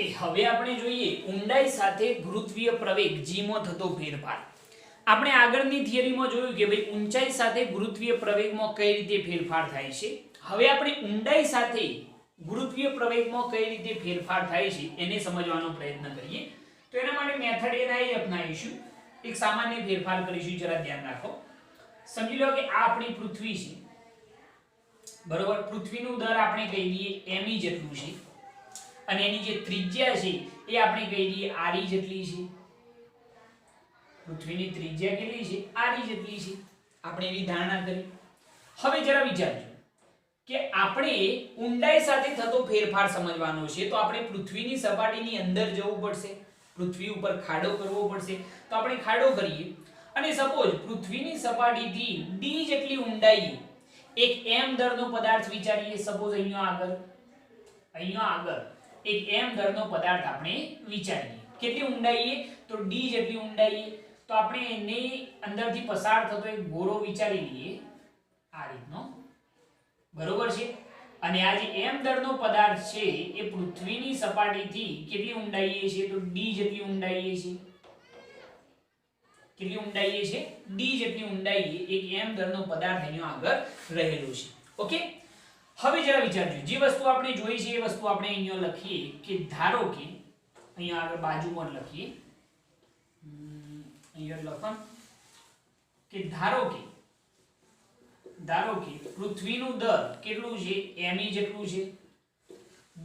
Okay, હવે આપણે જોઈએ ઊંડાઈ સાથે ગુરુત્વીય પ્રવેગ g માં થતો ફેરફાર. આપણે આગળની થિયરીમાં જોયું કે ભાઈ ઊંચાઈ સાથે ગુરુત્વીય પ્રવેગમાં કઈ રીતે ફેરફાર થાય છે. હવે આપણે ઊંડાઈ સાથે ગુરુત્વીય પ્રવેગમાં કઈ રીતે ફેરફાર થાય છે એને સમજવાનો પ્રયત્ન કરીએ. તો એના માટે મેથડ એના જ અપનાવીશું. એક સામાન્ય ફેરફાર કરીશું, જરા ધ્યાન રાખો. સમજી લો કે આ આપણી પૃથ્વી છે, બરોબર. પૃથ્વીનું દર આપણે કહી દઈએ m જેટલું છે અને એની જે ત્રિજ્યા છે એ આપણે કહી દઈએ r જેટલી છે. પૃથ્વીની ત્રિજ્યા કેટલી છે? r જેટલી છે. આપણે એવી ધારણા કરી. હવે જરા વિચારજો કે આપણે ઊંડાઈ સાથે થતો ફેરફાર સમજવાનો છે, તો આપણે પૃથ્વીની સપાટીની અંદર જવું પડશે, પૃથ્વી ઉપર ખાડો કરવો પડશે. તો આપણે ખાડો કરીએ અને સપોઝ પૃથ્વીની સપાટીથી d જેટલી ઊંડાઈએ એક m દરનો પદાર્થ વિચારીએ. સપોઝ અહીંયા આગળ એક m દરનો પદાર્થ આપણે વિચારીએ. કેટલી ઊંડાઈએ? તો d જેટલી ઊંડાઈએ. તો આપણે એની અંદરથી પસાર થતો એક ગોળો વિચારી લઈએ આ રીતનો, બરોબર છે. અને આ જે m દરનો પદાર્થ છે એ પૃથ્વીની સપાટીથી કેટલી ઊંડાઈએ છે? તો d જેટલી ઊંડાઈએ છે. કેટલી ઊંડાઈએ છે? d જેટલી ઊંડાઈએ એક m દરનો પદાર્થ અહીંયા આગળ રહેલો છે. ઓકે, હવે જરા વિચારજો, જે વસ્તુ આપણે જોઈ છે એ વસ્તુ આપણે અહીંયા લખીએ કે ધારો કે અહીંયા આગળ બાજુમાં લખીએ, અહીંયા લખો કે ધારો કે પૃથ્વીનું દર કેટલું છે? m જેટલું છે.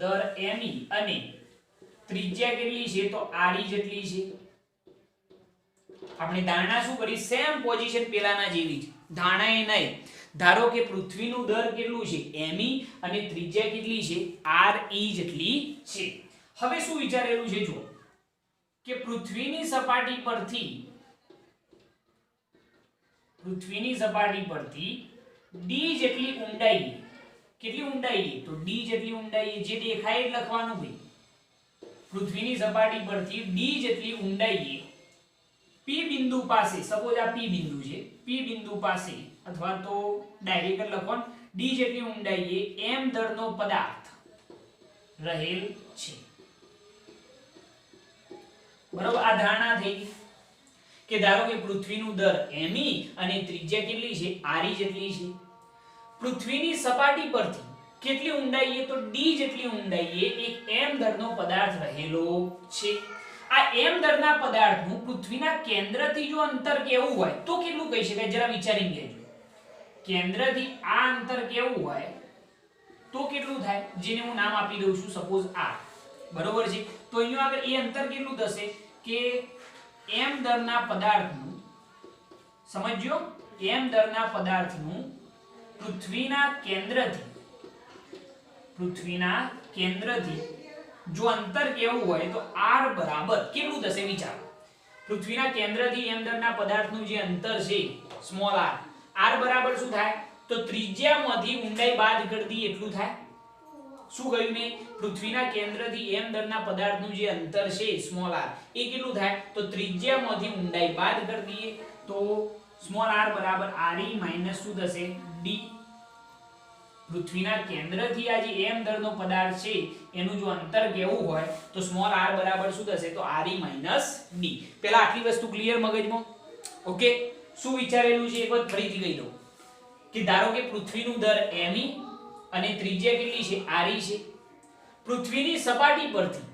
દર m અને ત્રિજ્યા કેટલી છે? તો r જેટલી છે. આપણે ધારણા શું કરી? સેમ પોઝિશન પેલાના જેવી જ ધારણા એ નહીં. ધારો કે પૃથ્વીનું દર કેટલું છે? m અને ત્રિજ્યા કેટલી છે? r જેટલી છે. હવે શું વિચારેલું છે જો કે પૃથ્વીની સપાટી પરથી d જેટલી ઊંડાઈ, કેટલી ઊંડાઈ? તો d જેટલી ઊંડાઈ, જે દેખાય એ લખવાનું ભાઈ. પૃથ્વીની સપાટી પરથી d જેટલી ઊંડાઈએ p બિંદુ પાસે, સપોઝ આ p બિંદુ છે, p બિંદુ પાસે અથવા તો ડાયરેક્ટ લખો d જેટલી ઊંડાઈએ m દરનો પદાર્થ રહેલ છે, બરોબર. આ ધારણા થઈ કે ધારો કે પૃથ્વીનું દર m અને ત્રિજ્યા કેટલી છે? r જેટલી છે. પૃથ્વીની સપાટી પરથી કેટલી ઊંડાઈએ? તો d જેટલી ઊંડાઈએ એક m દરનો પદાર્થ રહેલો છે. આ m દરના પદાર્થનું પૃથ્વીના કેન્દ્રથી જો અંતર કેવું હોય તો કેટલું કહી શકાય? જરા વિચારીને કહેજો. કેન્દ્રથી આ અંતર કેવું હોય તો કેટલું થાય? જેને હું નામ આપી દઉં છું સપોઝ r, બરોબર છે. તો અહીંયા આગળ એ અંતર કેટલું થશે કે m દરના પદાર્થનું, સમજજો, m દરના પદાર્થનું પૃથ્વીના કેન્દ્રથી જો અંતર કેવું હોય તો r બરાબર કેટલું થશે? વિચારો. પૃથ્વીના કેન્દ્રથી m દરના પદાર્થનું જે અંતર છે સ્મોલ r બરાબર શું થાય? તો ત્રિજ્યામાંથી ઊંડાઈ બાદ કરી દઈએ એટલું થાય. શું કહ્યું મેં? પૃથ્વીના કેન્દ્રથી m દરના પદાર્થનું જે અંતર છે સ્મોલ r એ કેટલું થાય? તો ત્રિજ્યામાંથી ઊંડાઈ બાદ કરી દઈએ તો સ્મોલ r બરાબર r માઈનસ શું થશે? d. પૃથ્વીના કેન્દ્રથી આ જે m દરનો પદાર્થ છે એનું જો અંતર કેવું હોય તો સ્મોલ r બરાબર શું થશે? તો r માઈનસ d. પહેલા આટલી વસ્તુ ક્લિયર મગજમાં? ઓકે, શું વિચારેલું છે એક વખત ફરીથી કહી દઉં કે ધારો કે પૃથ્વીનું દર m અને ત્રિજ્યા કેટલી છે? r છે. પૃથ્વીની સપાટી પરથી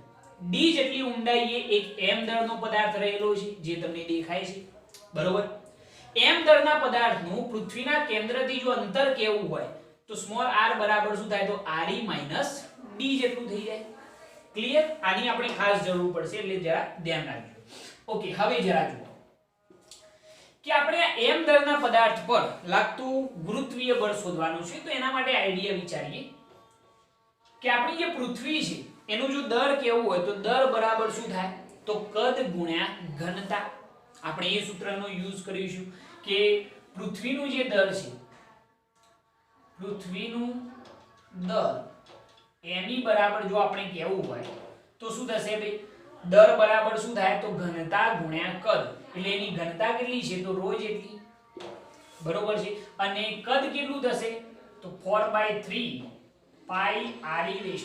d જેટલી ઊંડાઈએ એક m દરનો પદાર્થ રહેલો છે, જે તમને દેખાય છે, બરોબર. m દરના પદાર્થનું પૃથ્વીના કેન્દ્રથી જો અંતર કેવું હોય તો સ્મોલ r બરાબર શું થાય? તો r માઈનસ d જેટલું થઈ જાય. ક્લિયર? આની આપણે ખાસ જરૂર પડશે એટલે જરા ધ્યાન રાખજો. ઓકે, હવે જરા જુઓ કે આપણે આ m દરના પદાર્થ પર લાગતું ગુરુત્વીય બળ શોધવાનું છે. તો એના માટે આઈડિયા વિચારીએ કે આપણી જે પૃથ્વી છે એનું જો દર કેવું હોય તો દર બરાબર શું થાય? તો કદ ગુણ્યા ઘનતા. આપણે એ સૂત્રનો યુઝ કરીશું કે પૃથ્વીનું જે દર છે, પૃથ્વીનું દર m બરાબર જો આપણે કેવું હોય તો શું થશે ભાઈ? દર બરાબર શું થાય? તો ઘનતા ગુણ્યા કદ. એટલે એની ઘનતા કેટલી છે? તો ρ જેટલી, બરોબર છે. અને કદ કેટલું થશે? તો 4/3 પાઈ r e³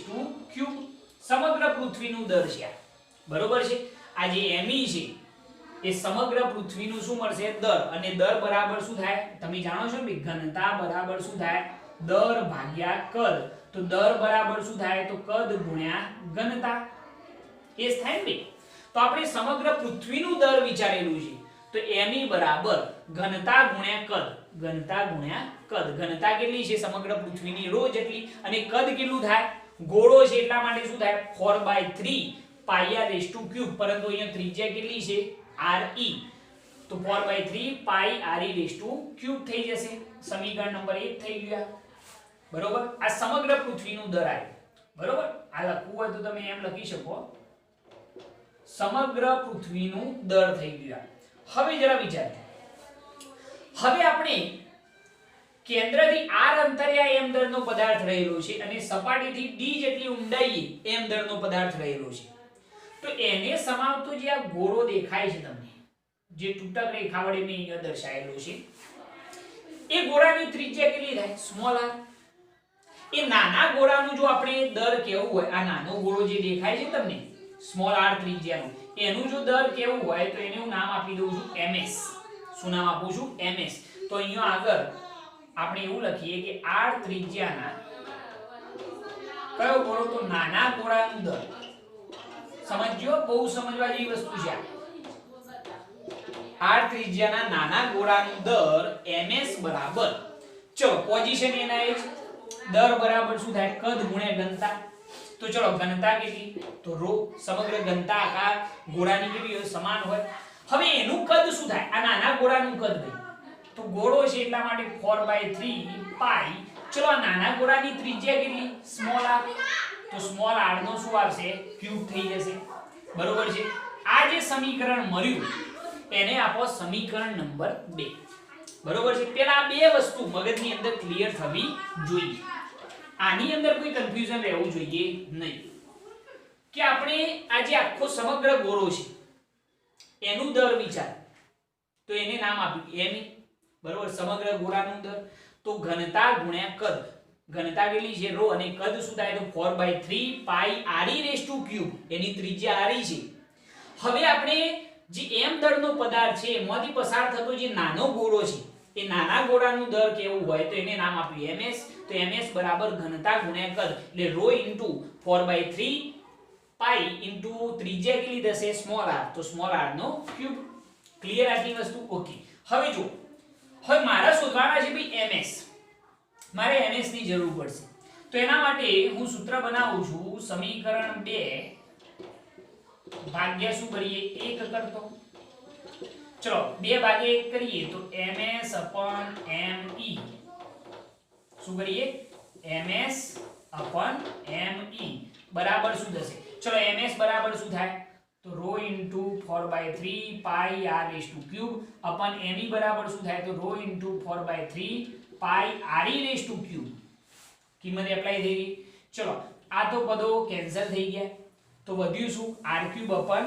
સમગ્ર પૃથ્વીનું દર છે આ. બરોબર છે. આ જે me છે એ સમગ્ર પૃથ્વીનું શું મળશે દર, અને દર બરાબર શું થાય તમે જાણો છો ને ઘનતા બરાબર શું થાય દર ભાગ્યા કદ. તો દર બરાબર શું થાય તો કદ ગુણ્યા ઘનતા. એ જ થાય ને. તો આપણે સમગ્ર પૃથ્વીનું દર વિચારેલું છે તો me બરાબર ઘનતા ગુણ્યા કદ. ઘનતા ગુણ્યા કદ. ઘનતા કેટલી છે સમગ્ર પૃથ્વીની ρ જેટલી, અને કદ કેટલું થાય ગોળો છે એટલા માટે શું થાય 4/3 pi r raise to cube. પરંતુ અહીંયા ત્રિજ્યા કેટલી છે re, તો 4/3 pi re raise to cube થઈ જશે. સમીકરણ નંબર 1 થઈ ગયું. બરોબર. આ સમગ્ર પૃથ્વીનું દર આવ્યું. બરોબર. આ લખવું હોય તો તમે એમ લખી શકો સમગ્ર પૃથ્વીનું દર થઈ ગયું. હવે જરા વિચારો, હવે આપણે કેન્દ્રથી r અંતરે આ m દળનો પદાર્થ રહેલો છે અને સપાટીથી d જેટલી ઊંડાઈએ m દળનો પદાર્થ રહેલો છે. તો એને સમાવતો જે આ ગોળો દેખાય છે તમને, જે તૂટક રેખા વડે મેં અહીંયા દર્શાવેલો છે, એ ગોળાની ત્રિજ્યા કેટલી થાય સ્મોલ r. એ નાના ગોળાનું જો આપણે દર કેવું હોય, આ નાનો ગોળો જે દેખાય છે તમને સ્મોલ r ત્રિજ્યાનો, એનું જો દર કેવું હોય તો એને હું નામ આપી દઉં છું ms. શું નામ આપું છું ms. તો અહીંયા આગળ આપણે એવું લખીએ કે r ત્રિજ્યાના કયો ગોળો તો નાના ગોળાનું દર. સમજજો, બહુ સમજવા જેવી વસ્તુ છે આ. r ત્રિજ્યાના નાના ગોળાનું દર ms બરાબર, ચલો પોઝિશન એના એ દર બરાબર શું થાય કદ ગુણ્યા ઘનતા. તો ચલો ઘનતા કેટલી તો ρ. સમગ્ર ઘનતા આખા ગોળાની કેવી હોય સમાન હોય. હવે એનું કદ શું થાય આ નાના ગોળાનું કદ ભાઈ, તો ગોળો છે એટલા માટે 4/3 પાઈ. ચલો આ નાના ગોળાની ત્રિજ્યા કેટલી સ્મોલ r, તો સ્મોલ r નો શું આવશે ક્યુબ થઈ જશે. બરોબર છે. આ જે સમીકરણ મળ્યું એને આપો સમીકરણ નંબર 2. બરોબર છે. પહેલા આ બે વસ્તુ મગજની અંદર ક્લિયર થવી જોઈએ. આની અંદર કોઈ કન્ફ્યુઝન રહેવું જોઈએ નહીં કે આપણે આ જે આખો સમગ્ર ગોળો છે એનું દર વિચાર, તો એને નામ આપ્યું me. બરોબર. સમગ્ર ગોળાનું દર તો ઘનતા ગુણ્યા કદ. ઘનતા કેટલી છે ρ અને કદ શું થાય તો 4/3 pi re raise to cube. એની ત્રિજ્યા re છે. હવે આપણે જે m દળનો પદાર્થ છે એમાંથી પસાર થતો જે નાનો ગોળો છે એ નાના ગોળાનું દર કેવું હોય તો એને નામ આપ્યું ms. તો ms બરાબર ઘનતા ગુણ્યા કદ, એટલે ρ * 4/3 પાઈ ઇન્ટુ ત્રિજ્યા કેટલી થશે સ્મોલ r, તો સ્મોલ r નો ક્યુબ. ક્લિયર આટલી વસ્તુ? ઓકે. હવે જો, હવે મારા શોધવાના છે ભાઈ ms. મારે ms ની જરૂર પડશે. તો એના માટે હું સૂત્ર બનાવું છું સમીકરણ 2 ભાગ્યા શું કરીએ 1 કરતો. ચલો 2 ભાગ્યા 1 કરીએ તો ms me. શું કરીએ ms me બરાબર શું થશે? ચલો ms બરાબર શું થાય તો ρ * 4/3 pi r raise to cube અપન me બરાબર શું થાય તો ρ * 4/3 pi re raise to cube. કિંમત એપ્લાય થઈ ગઈ. ચલો આ તો પદો કેન્સલ થઈ ગયા, તો વધ્યું શું r³ અપન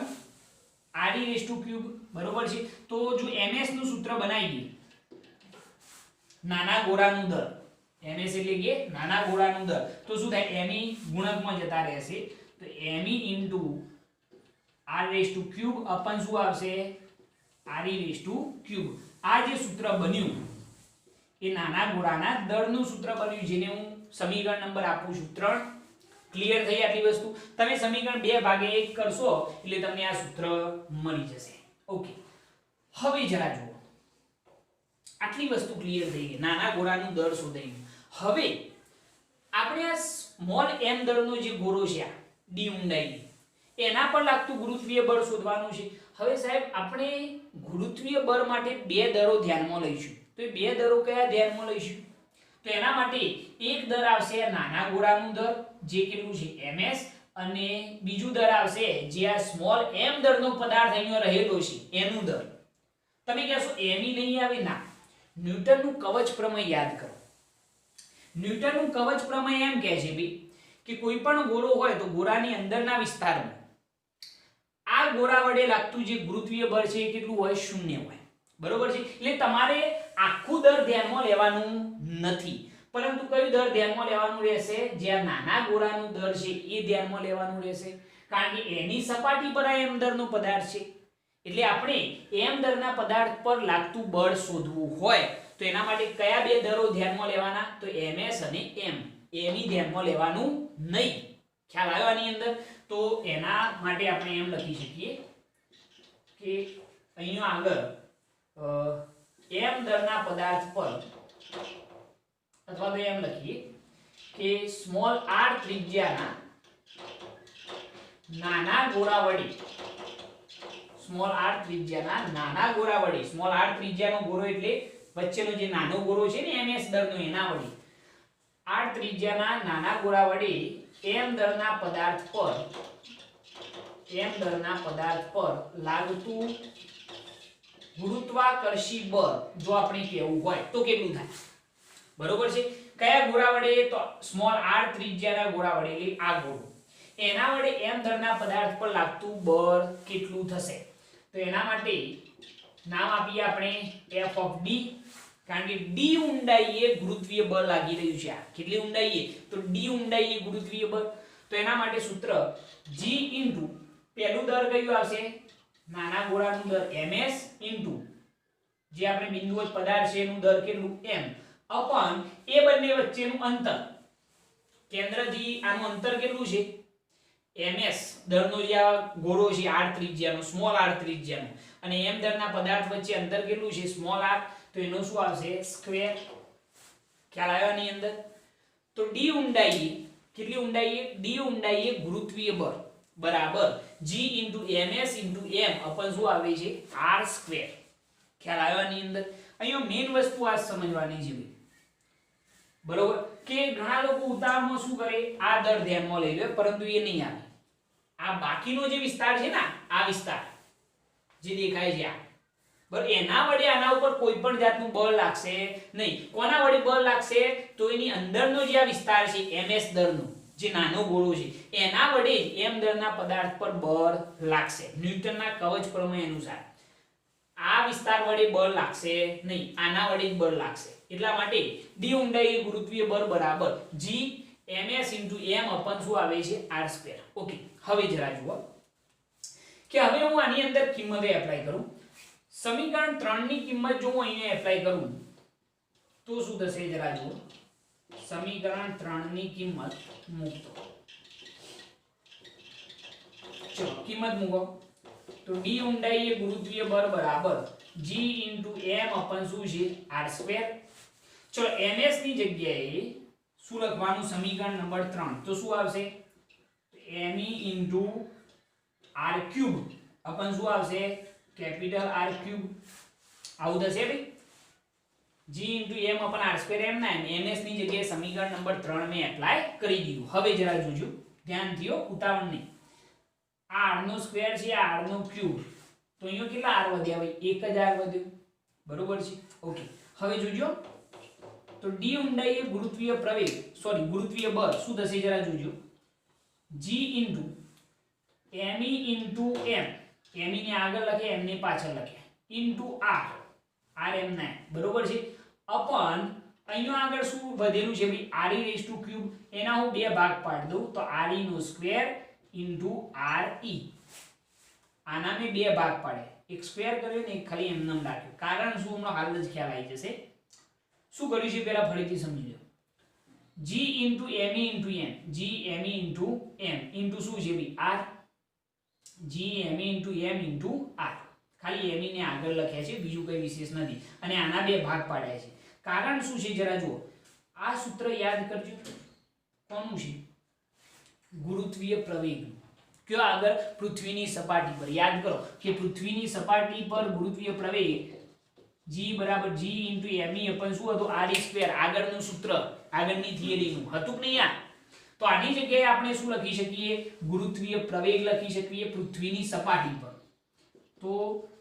re રેઝ ટુ ક્યુબ. બરોબર છે. તો જો ms નું સૂત્ર બનાવીએ નાના ગોળાનું દર, ms એટલે કે નાના ગોળાનું દર, તો શું થાય me ગુણકમાં જતા રહેશે તો me * r raise to cube અપન શું આવશે re રેઝ ટુ ક્યુબ. આ જે સૂત્ર બન્યું એ નાના ગોળાના દળનું સૂત્ર બન્યું, જેને હું સમીકરણ નંબર આપું છું 3. ક્લિયર થઈ આટલી વસ્તુ? તમે સમીકરણ 2 ભાગ્યા 1 કરશો એટલે તમને આ સૂત્ર મળી જશે. ઓકે. હવે જરા જુઓ, આટલી વસ્તુ ક્લિયર થઈ ગઈ. નાના ગોળાનું દળ શોધાઈ ગયું. હવે આપણે આ સ્મોલ m દળનો જે ગોળો છે આ d ઊંડાઈ, એના પર લાગતું ગુરુત્વીય બળ શોધવાનું છે. હવે સાહેબ આપણે ગુરુત્વીય બળ માટે બે દળો ધ્યાનમાં લઈશું. તો એ બે દળો કયા ધ્યાનમાં લઈશું? તો એના માટે એક દર આવશે નાના ગોળાનું દર જે કેટલું છે ms, અને બીજું દર આવશે જે આ સ્મોલ m દળનો પદાર્થ અહીંયા રહેલો છે એનું દર. તમે કહેશો me નહીં આવે? ના, ન્યૂટનનું કવચ પ્રમેય યાદ કરો. ન્યૂટનનું કવચ પ્રમેય એમ કહે છે ભાઈ કે કોઈ પણ ગોળો હોય તો ગોળાની અંદરના વિસ્તારમાં આ ગોળા વડે લાગતું જે ગુરુત્વીય બળ છે એ કેટલું હોય? 0 હોય. બરોબર છે. એટલે તમારે આખું દર ધ્યાનમાં લેવાનું નથી, પરંતુ કયું દર ધ્યાનમાં લેવાનું રહેશે? જ્યાં નાના ગોળાનું દર છે એ ધ્યાનમાં લેવાનું રહેશે, કારણ કે એની સપાટી પર આ m દરનો પદાર્થ છે. એટલે આપણે m દરના પદાર્થ પર લાગતું બળ શોધવું હોય તો એના માટે કયા બે દરો ધ્યાનમાં લેવાના? તો ms અને m. એની ધ્યાનમાં લેવાનું નહીં. ખ્યાલ આવ્યો આની અંદર? તો એના માટે આપણે એમ લખી શકીએ કે અહીંયા આગળ m દરના પદાર્થ પર, અથવા તો એમ લખીએ કે સ્મોલ r ત્રિજ્યાના નાના ગોળા વડે, સ્મોલ r ત્રિજ્યાના નાના ગોળા વડે, સ્મોલ r ત્રિજ્યાનો ગોળો એટલે વચ્ચેનો જે નાનો ગોળો છે ને ms દરનો, એના વડે r ત્રિજ્યાના નાના ગોળા વડે m દરના પદાર્થ પર લાગતું ગુરુત્વાકર્ષી બળ જો આપણે કેવું હોય તો કેટલું થાય? બરોબર છે. કયા ગોળા વડે? તો સ્મોલ r ત્રિજ્યાના ગોળા વડે, એટલે આ ગોળો, એના વડે m દરના પદાર્થ પર લાગતું બળ કેટલું થશે? તો એના માટે નામ આપીએ આપણે f of d, કારણ કે d ઊંડાઈએ ગુરુત્વીય બળ લાગી રહ્યું છે. આ કેટલી ઊંડાઈએ? તો d ઊંડાઈએ ગુરુત્વીય બળ. તો એના માટે સૂત્ર g ઇન્ટુ પહેલું દર કયું આવશે? નાના ગોળાનું દર ms ઇન્ટુ જે આપણે બિંદુવત પદાર્થ છે એનું દર કેટલું? m અપન એ બંને વચ્ચેનું અંતર, કેન્દ્રથી આનું અંતર કેટલું છે? ms દરનો જે આ ગોળો છે r ત્રિજ્યાનો, સ્મોલ r ત્રિજ્યાનો, અને m દરના પદાર્થ વચ્ચે અંતર કેટલું છે? Small r. તો એનો શું આવશે? સ્ક્વેર. ખ્યાલ આવ્યો આની અંદર? તો d ઊંડાઈએ, કેટલી ઊંડાઈએ? d ઊંડાઈએ ગુરુત્વીય બળ બરાબર g ms m અપન શું આવે છે? r square. ખ્યાલ આવ્યો આની અંદર? અહીંયા મેઈન વસ્તુ આ સમજવાની છે બરોબર, કે ઘણા લોકો ઉતાવળમાં શું કરે, આ દર ધ્યાનમાં લઈ લે, પરંતુ એ નહીં આવે. આ બાકીનો જે વિસ્તાર છે ને, આ વિસ્તાર જે દેખાય છે આ, બરાબર, એના વડે આના ઉપર કોઈ પણ જાતનું બળ લાગશે નહીં. કોના વડે બળ લાગશે? તો એની અંદરનો જે આ વિસ્તાર છે ms દરનો, જે નાનો ગોળો છે, એના વડે જ m દરના પદાર્થ પર બળ લાગશે, ન્યૂટનના કવચ પ્રમેય અનુસાર. આ વિસ્તાર વડે બળ લાગશે નહીં, આના વડે જ બળ લાગશે. એટલા માટે d ઊંડાઈએ ગુરુત્વીય બળ બરાબર g ms m અપન શું આવે છે? r square. ઓકે, હવે જરા જુઓ કે હવે હું આની અંદર કિંમતો એપ્લાય કરું. સમીકરણ 3 ની કિંમત જો હું અહીંયા એપ્લાય કરું તો શું થશે? જરા જુઓ. સમીકરણ 3 ની કિંમત મૂકતો, ચલો કિંમત મૂકો. તો d ઊંડાઈએ ગુરુત્વીય બળ બરાબર g m અપન શું છે? r square. ચલો ms ની જગ્યાએ શું લખવાનું? સમીકરણ નંબર 3 તો શું આવશે? me r ક્યુબ અપન શું આવશે? Capital R cube. આવું થશે ભાઈ. g m અપન r square m ના ms ની જગ્યાએ સમીકરણ નંબર 3 મેં એપ્લાય કરી દીધું. હવે જરા જોજો, ધ્યાનથી હો, ઉતાવળ નહીં. r નો સ્ક્વેર છે, r નો ક્યુબ, તો અહીંયા કેટલા r વધ્યા ભાઈ? એક જ r વધ્યો. બરોબર છે? ઓકે, હવે જોજો. તો d ઊંડાઈએ ગુરુત્વીય પ્રવેગ, સોરી ગુરુત્વીય બળ શું થશે? જરા જોજો. g into me into m, me ને આગળ લખે, m ને પાછળ લખે, ઇન્ટુ r m ના, બરોબર છે, અપન અહીંયા આગળ શું વધેલું છે ભાઈ? re raise to cube. એના હું બે ભાગ પાડી દઉં તો re નો સ્ક્વેર ઇન્ટુ re. આના મેં બે ભાગ પાડે, એક સ્ક્વેર કર્યો ને એક ખાલી એમને રાખ્યો. કારણ શું? હમણાં હાલ જ ખ્યાલ આવી જશે. શું કર્યું છે પહેલા ફરીથી સમજી લો. g into me into m, g me into m into શું છે ભાઈ? r. g me into m into r. ખાલી me ને આગળ લખ્યા છે, બીજું કંઈ વિશેષ નથી. અને આના બે ભાગ પાડ્યા છે. કારણ શું છે? જરા જુઓ. આ સૂત્ર યાદ કરજો. કોનું છે? ગુરુત્વીય પ્રવેગનું. કયો? આગળ પૃથ્વીની સપાટી પર. યાદ કરો કે પૃથ્વીની સપાટી પર ગુરુત્વીય પ્રવેગ g બરાબર g ઇન્ટુ me અપન શું હતું? r square. આગળનું સૂત્ર, આગળની થિયરીનું હતું કે નહીં? તો આની જગ્યાએ આપણે શું લખી શકીએ? ગુરુત્વીય પ્રવેગ લખી શકીએ પૃથ્વીની સપાટી પર. તો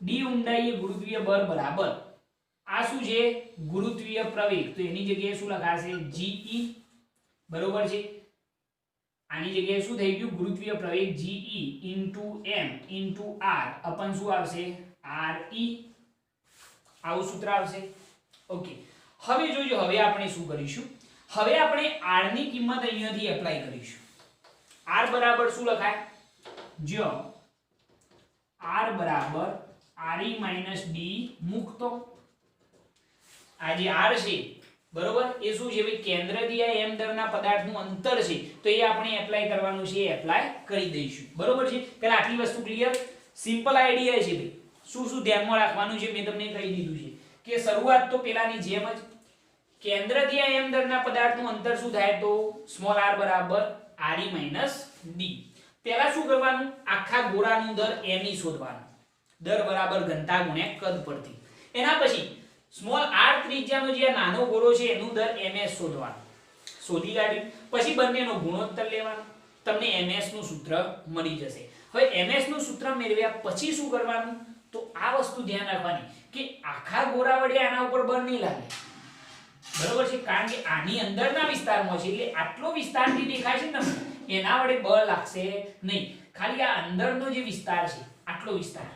d ઊંડાઈએ ગુરુત્વીય બળ બરાબર આ શું છે? ગુરુત્વીય પ્રવેગ. તો એની જગ્યાએ શું લખાશે? ge. બરોબર છે? આની જગ્યાએ શું થઈ ગયું? ગુરુત્વીય પ્રવેગ ge into m into r અપન શું આવશે? re. આવું સૂત્ર આવશે. ઓકે, હવે જોજો, હવે આપણે શું કરીશું? હવે આપણે r ની કિંમત અહીંયાથી એપ્લાય કરીશું. r બરાબર શું લખાય? જો r બરાબર re - d મૂકતો આ જે r છે બરોબર એ શું છે ભાઈ કેન્દ્રથી આ m દરના પદાર્થનું અંતર છે તો એ આપણે એપ્લાય કરવાનું છે એપ્લાય કરી દઈશું બરોબર છે. પહેલા આટલી વસ્તુ ક્લિયર સિમ્પલ આઈડિયા છે ભાઈ. શું શું ધ્યાનમાં રાખવાનું છે મેં તમને કહી દીધું છે કે શરૂઆત તો પેલાની જેમ જ કેન્દ્રથી આ m દરના પદાર્થનું અંતર શું થાય તો સ્મોલ r બરાબર re - d. પહેલા શું કરવાનું આખા ગોળાનું દર m ઈ શોધવાનું. દર બરાબર ઘનતા ગુણ્યા કદ પરથી. એના પછી સ્મોલ r ત્રિજ્યાનો જે નાનો ગોળો છે એનું દર ms શોધવાનું. શોધી કાઢ્યું પછી બંનેનો ગુણોત્તર લેવાનો તમને ms નું સૂત્ર મળી જશે. હવે ms નું સૂત્ર મેળવ્યા પછી શું કરવાનું તો આ વસ્તુ ધ્યાન રાખવાની કે આખા ગોળા વડે આના ઉપર બળ નહીં લાગે બરોબર છે કારણ કે આની અંદરના વિસ્તારમાં છે એટલે આટલો વિસ્તાર જે દેખાય છે ને એના વડે બળ લાગશે નહીં. ખાલી આ અંદરનો જે વિસ્તાર છે આટલો વિસ્તાર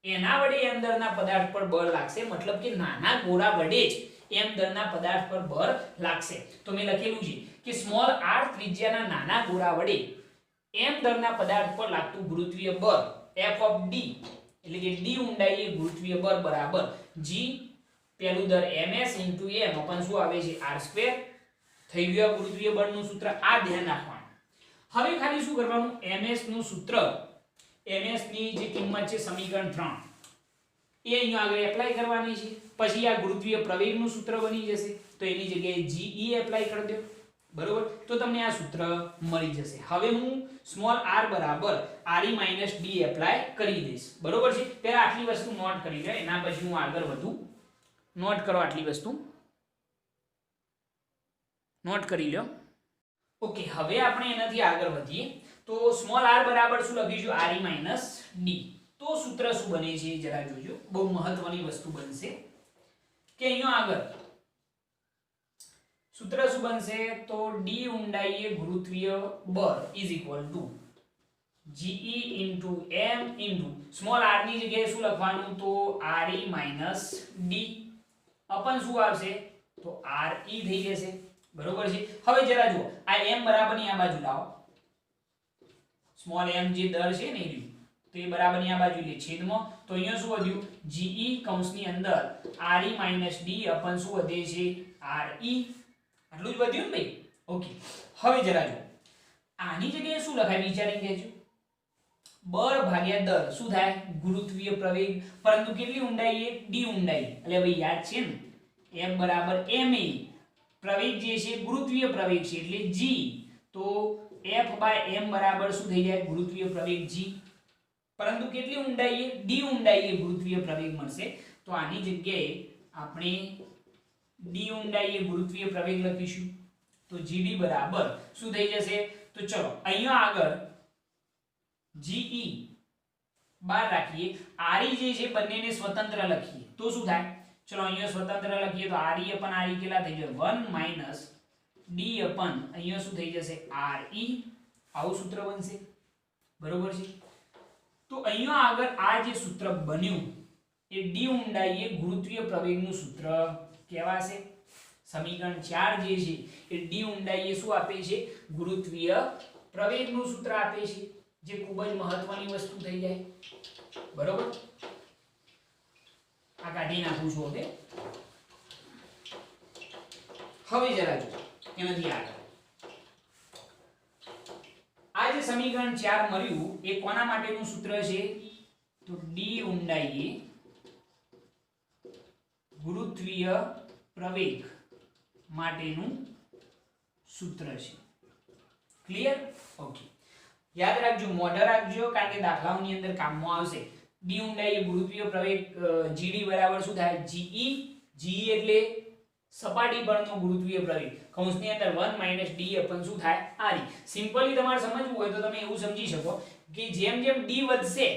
એના વડે m દરના પદાર્થ પર બળ લાગશે મતલબ કે નાના ગોળા વડે જ m દરના પદાર્થ પર બળ લાગશે. તો મેં લખેલું છે કે સ્મોલ r ત્રિજ્યાના નાના ગોળા વડે m દરના પદાર્થ પર લાગતું ગુરુત્વીય બળ f ઓફ d એટલે કે d ઊંડાઈએ ગુરુત્વીય બળ બરાબર g પેલું દર ms * m અપન શું આવે છે r2 થઈ ગયું ગુરુત્વીય બળનું સૂત્ર. આ ધ્યાન રાખવાનું. હવે ખાલી શું કરવાનું ms નું સૂત્ર ms ની જે કિંમત છે સમીકરણ 3 એ અહીંયા આગળ એપ્લાય કરવાની છે. પછી આ ગુરુત્વીય પ્રવેગનું સૂત્ર બની જશે તો એની જગ્યાએ ge એપ્લાય કરી દો બરોબર તો તમને આ સૂત્ર મળી જશે. હવે હું સ્મોલ r બરાબર re - d એપ્લાય કરી દઈશ બરોબર છે. પહેલા આટલી વસ્તુ નોટ કરી લો એના પછી હું આગળ વધું. નોટ કરો આટલી વસ્તુ નોટ કરી લો. ઓકે હવે આપણે એનાથી આગળ વધીએ તો સ્મોલ r બરાબર શું લખીશું re - d. તો સૂત્ર શું બને છે જરા જોજો બહુ મહત્વની વસ્તુ બનશે કે અહીંયા આગળ સૂત્ર શું બનશે તો d ઊંડાઈએ ગુરુત્વીય બળ ge * m સ્મોલ r ની જગ્યાએ શું લખવાનું તો re - d અપન શું આવશે તો re થઈ જશે બરોબર છે. હવે જરા જુઓ આ m બરાબરની આ બાજુ લાવો સ્મોલ m જે દર છે ને એ તો એ બરાબરની આ બાજુ લે છેદમાં તો અહીંયા શું વધ્યું ge કૌંસની અંદર re - d અપન શું વધે છે re આટલું જ વધ્યું ને ભાઈ. ઓકે હવે જરા જુઓ આની જગ્યાએ શું લખાય વિચારીને કહેજો બળ ભાગ્યા દર શું થાય ગુરુત્વીય પ્રવેગ પરંતુ કેટલી ઊંડાઈએ d ઊંડાઈ એટલે ભાઈ યાદ છે ને m બરાબર ma પ્રવેગ જે છે ગુરુત્વીય પ્રવેગ છે એટલે g તો f/m બરાબર શું થઈ જાય ગુરુત્વીય પ્રવેગ g પરંતુ કેટલી ઊંડાઈએ d ઊંડાઈએ ગુરુત્વીય પ્રવેગ મળશે તો આની જગ્યાએ આપણે d ઊંડાઈએ ગુરુત્વીય પ્રવેગ લખીશું તો gd બરાબર શું થઈ જશે તો ચલો અહીંયા આગળ ge બાર રાખીએ re જે છે બંનેને સ્વતંત્ર લખીએ તો શું થાય ચલો અહીંયા સ્વતંત્ર લખીએ તો re / re કેટલા થઈ જાય 1 - d / અહીંયા શું થઈ જશે re આવું સૂત્ર બનશે બરોબર છે. તો અહીંયા આગળ આ જે સૂત્ર બન્યું એ d ઊંડાઈએ ગુરુત્વીય પ્રવેગનું સૂત્ર કહેવાશે. સમીકરણ 4 જે છે એ d ઊંડાઈએ શું આપે છે ગુરુત્વીય પ્રવેગનું સૂત્ર આપે છે જે ખૂબ જ મહત્વની વસ્તુ થઈ જાય બરોબર. આ કાઢી નાખું છું ઓકે. હવે જરા જો એનાથી આગળ આ જે સમીકરણ 4 મળ્યું એ કોના માટેનું સૂત્ર છે તો d ઊંડાઈએ ગુરુત્વીય પ્રવેગ માટેનું સૂત્ર છે. ક્લિયર ઓકે યાદ રાખજો મોઢે રાખજો કારણ કે દાખલાઓની અંદર કામમાં આવશે. d ઊંડાઈએ ગુરુત્વીય પ્રવેગ gd બરાબર શું થાય ge એટલે સપાટી પરનો ગુરુત્વીય પ્રવેગ કૌંસની અંદર 1 - d અપન શું થાય re. સિમ્પલી તમારે સમજવું હોય તો તમે એવું સમજી શકો કે જેમ જેમ d વધશે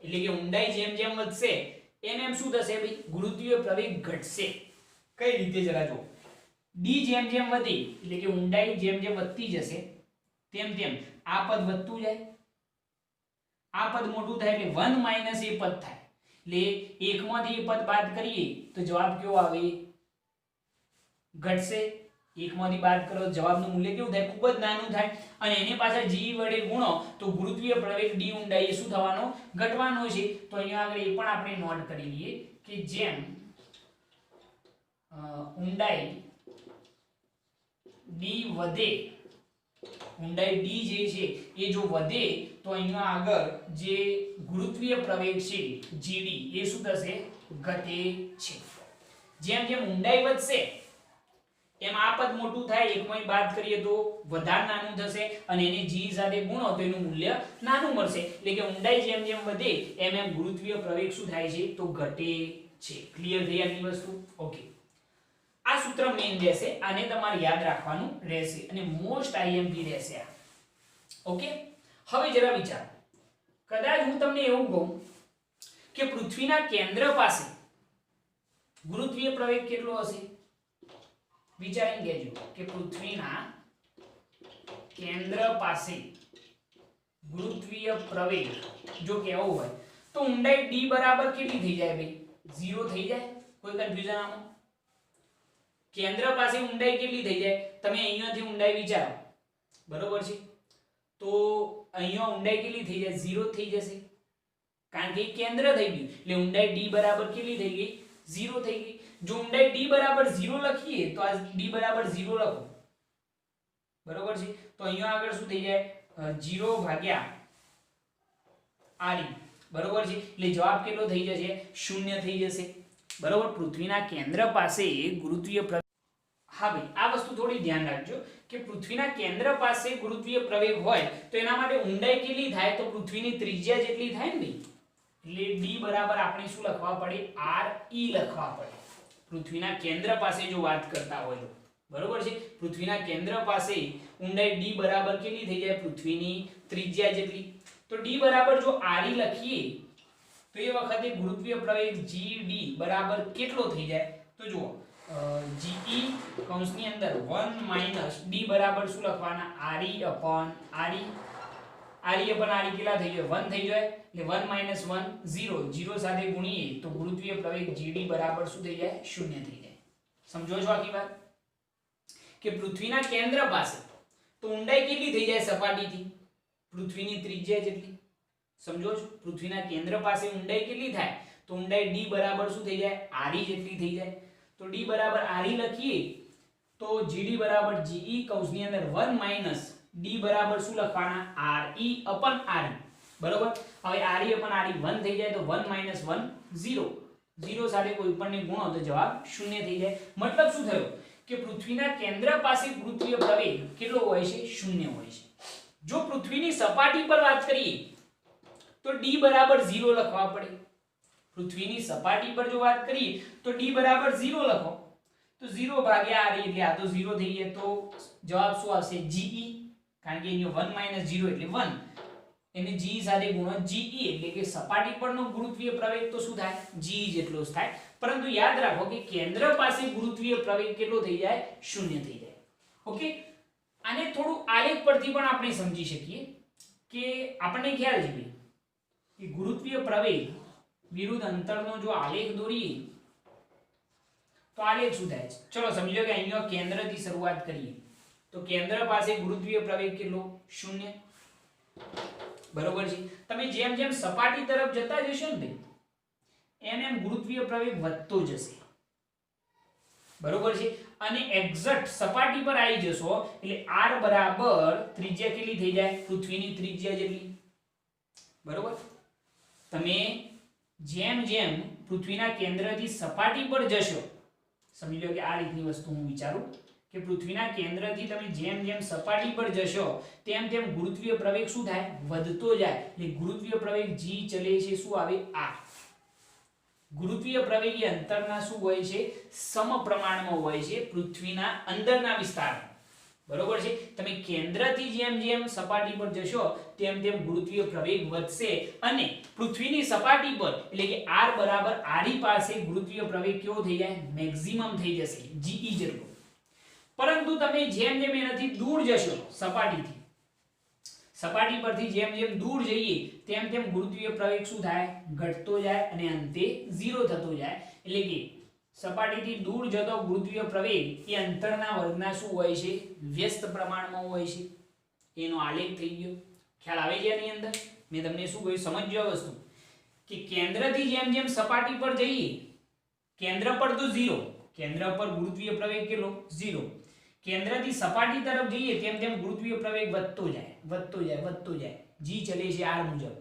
એટલે કે ઊંડાઈ જેમ જેમ વધશે એમ શું થશે ભાઈ ગુરુત્વીય પ્રવેગ ઘટશે. કઈ રીતે જરા જો d જેમ જેમ વધે એટલે કે ઊંડાઈ જેમ જેમ વધતી જશે તેમ તેમ આ પદ વધતું જાય આ પદ મોટું થાય એટલે 1 - a પદ થાય એટલે એકમાંથી એ પદ બાદ કરીએ તો જવાબ કેવો આવે ઘટશે 1 માંથી બાદ કરો જવાબનું મૂલ્ય કેવું થાય ખૂબ જ નાનું થાય અને એને પાછા g વડે ગુણો તો ગુરુત્વીય પ્રવેગ d ઊંડાઈ એ શું થવાનો ઘટવાનો છે તો અહીંયા આગળ એ પણ આપણે નોટ કરી લઈએ કે જેમ ઊંડાઈ d વધે ઊંડાઈ d જે છે એ જો વધે તો અહીંયા આગળ જે ગુરુત્વીય પ્રવેગ છે gd એ શું થશે ઘટે છે જેમ જેમ ઊંડાઈ વધશે એમ આ પદ મોટું થાય એકમાંથી બાદ કરીએ તો વધારે નાનું થશે અને એને g સાથે ગુણો તો એનું મૂલ્ય નાનું મળશે એટલે કે ઊંડાઈ જેમ જેમ વધે એમ એમ ગુરુત્વીય પ્રવેગ શું થાય છે તો ઘટે છે ક્લિયર થઈ આની વસ્તુ ઓકે આ સૂત્ર મેઈન રહેશે આને તમારે યાદ રાખવાનું રહેશે અને મોસ્ટ આઈએમપી રહેશે આ ઓકે હવે જરા વિચારો કદાચ હું તમને એવું કહું કે પૃથ્વીના કેન્દ્ર પાસે ગુરુત્વીય પ્રવેગ કેટલો હશે વિચારીને કહેજો કે પૃથ્વીના કેન્દ્ર પાસે ગુરુત્વીય પ્રવેગ જો કેવો હોય તો ઊંડાઈ d બરાબર કેટલી થઈ જાય ભાઈ 0 થઈ જાય કોઈ કન્ફ્યુઝન આમાં કેન્દ્ર પાસે ઊંડાઈ કેટલી થઈ જાય તમે અહીંયાથી ઊંડાઈ વિચારો બરોબર છે તો અહીંયા ઊંડાઈ કેટલી થઈ જાય 0 થઈ જશે કારણ કે કેન્દ્ર થઈ ગયું એટલે ઊંડાઈ d બરાબર કેટલી થઈ ગઈ 0 થઈ ગઈ જો ઊંડાઈ d બરાબર 0 લખીએ તો આ d બરાબર 0 લખો બરોબર છે તો અહીંયા આગળ શું થઈ જાય 0 ભાગ્યા r બરોબર છે એટલે જવાબ કેટલો થઈ જશે 0 થઈ જશે બરોબર પૃથ્વીના કેન્દ્ર પાસે ગુરુત્વીય પ્રવેગ હા ભાઈ આ વસ્તુ થોડી ધ્યાન રાખજો કે પૃથ્વીના કેન્દ્ર પાસે ગુરુત્વીય પ્રવેગ હોય તો એના માટે ઊંડાઈ કેટલી થાય તો પૃથ્વીની ત્રિજ્યા જેટલી થાય ને ભાઈ એટલે d બરાબર આપણે શું લખવા પડે r e લખવા પડે પૃથ્વીના કેન્દ્ર પાસે જો વાત કરતા હોય તો બરોબર છે પૃથ્વીના કેન્દ્ર પાસે ઊંડાઈ d બરાબર કેટલી થઈ જાય પૃથ્વીની ત્રિજ્યા જેટલી તો d બરાબર જો r e લખીએ તો એ વખતે ગુરુત્વીય પ્રવેગ gd બરાબર કેટલો થઈ જાય તો જુઓ ge કૌંસની અંદર 1 - d બરાબર શું લખવાના re upon re કેટલા થઈ જાય 1 થઈ જાય એટલે 1 - 1 0 0 સાથે ગુણીએ તો ગુરુત્વીય પ્રવેગ gd બરાબર શું થઈ જાય 0 થઈ જાય સમજો છો આખી વાત કે પૃથ્વીના કેન્દ્ર પાસે તો ઊંડાઈ કેટલી થઈ જાય સપાટીથી પૃથ્વીની ત્રિજ્યા જેટલી સમજો છો પૃથ્વીના કેન્દ્ર પાસે ઊંડાઈ કેટલી થાય તો ઊંડાઈ d બરાબર શું થઈ જાય re જેટલી થઈ જાય તો d બરાબર re લખીએ તો gd બરાબર ge કૌંસની અંદર 1 - d બરાબર શું લખવાના re upon re બરોબર હવે re upon re 1 થઈ જાય તો 1 - 1 0 0 સાથે કોઈ પણ ને ગુણો તો જવાબ 0 થઈ જાય મતલબ શું થયો કે પૃથ્વીના કેન્દ્ર પાસે ગુરુત્વીય પ્રવેગ કેટલો હોય છે 0 હોય છે જો પૃથ્વીની સપાટી પર વાત કરીએ તો d બરાબર 0 લખવા પડે પૃથ્વીની સપાટી પર જો વાત કરીએ તો d બરાબર 0 લખો તો 0 ભાગ્યા r એટલે આ તો 0 થઈ જાય તો જવાબ શું આવશે ge કારણ કે અહીંયા 1 - 0 એટલે 1 એને g સાથે ગુણો ge એટલે કે સપાટી પરનો ગુરુત્વીય પ્રવેગ તો શું થાય g જેટલો જ થાય પરંતુ યાદ રાખો કે કેન્દ્ર પાસે ગુરુત્વીય પ્રવેગ કેટલો થઈ જાય 0 થઈ જાય ઓકે આને થોડું આલેખ પરથી પણ આપણે સમજી શકીએ કે આપણને ખ્યાલ છે ભાઈ કે ગુરુત્વીય પ્રવેગ વિરુદ્ધ અંતરનો જો આલેખ દોરીએ તો આલેખ શું થાય છે ચલો સમજો કે અહીંયા કેન્દ્રથી શરૂઆત કરીએ તો કેન્દ્ર પાસે ગુરુત્વીય પ્રવેગ કેટલો 0 બરોબર છે તમે જેમ જેમ સપાટી તરફ જતા જશો ને એમ એમ ગુરુત્વીય પ્રવેગ વધતો જશે બરોબર છે અને એક્ઝેક્ટ સપાટી પર આવી જશો એટલે r બરાબર ત્રિજ્યા કેટલી થઈ જાય પૃથ્વીની ત્રિજ્યા જેટલી બરોબર તમે જેમ જેમ પૃથ્વીના કેન્દ્રથી સપાટી પર જશો સમજી લો કે આ રીતની વસ્તુ હું વિચારું કે પૃથ્વીના કેન્દ્રથી તમે જેમ જેમ સપાટી પર જશો તેમ તેમ ગુરુત્વીય પ્રવેગ શું થાય વધતો જાય એટલે ગુરુત્વીય પ્રવેગ g ચલે છે શું આવે r ગુરુત્વીય પ્રવેગ એ અંતરના શું હોય છે સમપ્રમાણમાં હોય છે પૃથ્વીના અંદરના વિસ્તારમાં બરોબર છે તમે કેન્દ્રથી જેમ જેમ સપાટી પર જશો તેમ તેમ ગુરુત્વીય પ્રવેગ વધશે અને પૃથ્વીની સપાટી પર એટલે કે r બરાબર re પાસે ગુરુત્વીય પ્રવેગ કેવો થઈ જાય મેક્સિમમ થઈ જશે ge જેટલો પરંતુ તમે જેમ જેમ એનાથી દૂર જશો સપાટી પરથી જેમ જેમ દૂર જઈએ તેમ તેમ ગુરુત્વીય પ્રવેગ શું થાય ઘટતો જાય અને અંતે 0 થતો જાય એટલે કે સપાટીથી દૂર જતો ગુરુત્વીય પ્રવેગ એ અંતરના વર્ગના શું હોય છે વ્યસ્ત પ્રમાણમાં હોય છે એનો આલેખ થઈ ગયો ખ્યાલ આવે છે આની અંદર મેં તમને શું કહ્યું સમજજો આ વસ્તુ કે કેન્દ્રથી જેમ જેમ સપાટી પર જઈએ કેન્દ્ર પર તો 0 કેન્દ્ર પર ગુરુત્વીય પ્રવેગ કેટલો 0 કેન્દ્રથી સપાટી તરફ જઈએ તેમ તેમ ગુરુત્વીય પ્રવેગ વધતો જાય g ચલે છે r મુજબ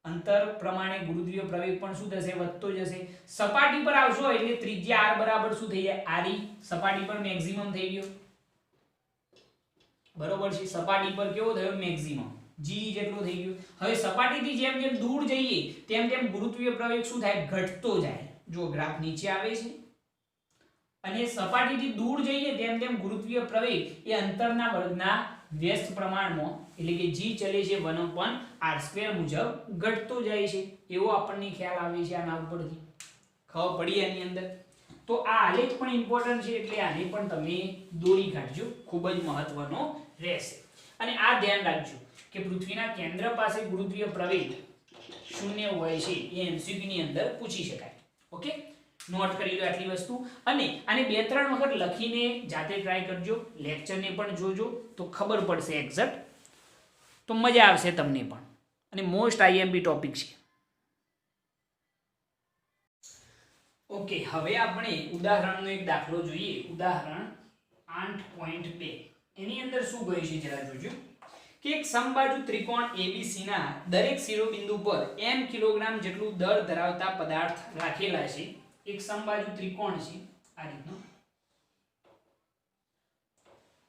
અંતર પ્રમાણે ગુરુત્વીય પ્રવેગ પણ શું થશે વધતો જશે સપાટી પર આવશો એટલે ત્રિજ્યા r બરાબર શું થઈ જાય re સપાટી પર મેક્સિમમ થઈ ગયો બરોબર છે સપાટી પર કેવો થયો મેક્સિમમ g જેટલો થઈ ગયો હવે સપાટીથી જેમ જેમ દૂર જઈએ તેમ તેમ ગુરુત્વીય પ્રવેગ શું થાય ઘટતો જાય જો ગ્રાફ નીચે આવે છે અને સપાટીથી દૂર જઈએ તેમ તેમ ગુરુત્વીય પ્રવેગ એ અંતરના વર્ગના વ્યસ્ત પ્રમાણમાં એટલે કે g ચલે છે 1/r² મુજબ ઘટતો જાય છે એવો આપણને ખ્યાલ આવે છે આના ઉપરથી ખબર પડી આની અંદર તો આ આલેખ પણ ઇમ્પોર્ટન્ટ છે એટલે આને પણ તમે દોરી કાઢજો ખૂબ જ મહત્વનો રહેશે અને આ ધ્યાન રાખજો કે પૃથ્વીના કેન્દ્ર પાસે ગુરુત્વીય પ્રવેગ શૂન્ય હોય છે એ MCQ ની અંદર પૂછી શકાય ઓકે નોટ કરી લો આટલી વસ્તુ અને આને 2-3 વખત લખીને જાતે ટ્રાય કરજો લેક્ચરને પણ જોજો તો ખબર પડશે એક્ઝેક્ટ તો મજા આવશે તમને પણ અને મોસ્ટ IMP ટોપિક છે ઓકે હવે આપણે ઉદાહરણનો એક દાખલો જોઈએ ઉદાહરણ 8.2 એની અંદર શું કહ્યું છે જરા જોજો કે એક સમબાજુ ત્રિકોણ ABC ના દરેક શિરોબિંદુ પર m કિલોગ્રામ જેટલું દર ધરાવતા પદાર્થ રાખેલા છે એક સમબાજુ ત્રિકોણ છે આ રીતનો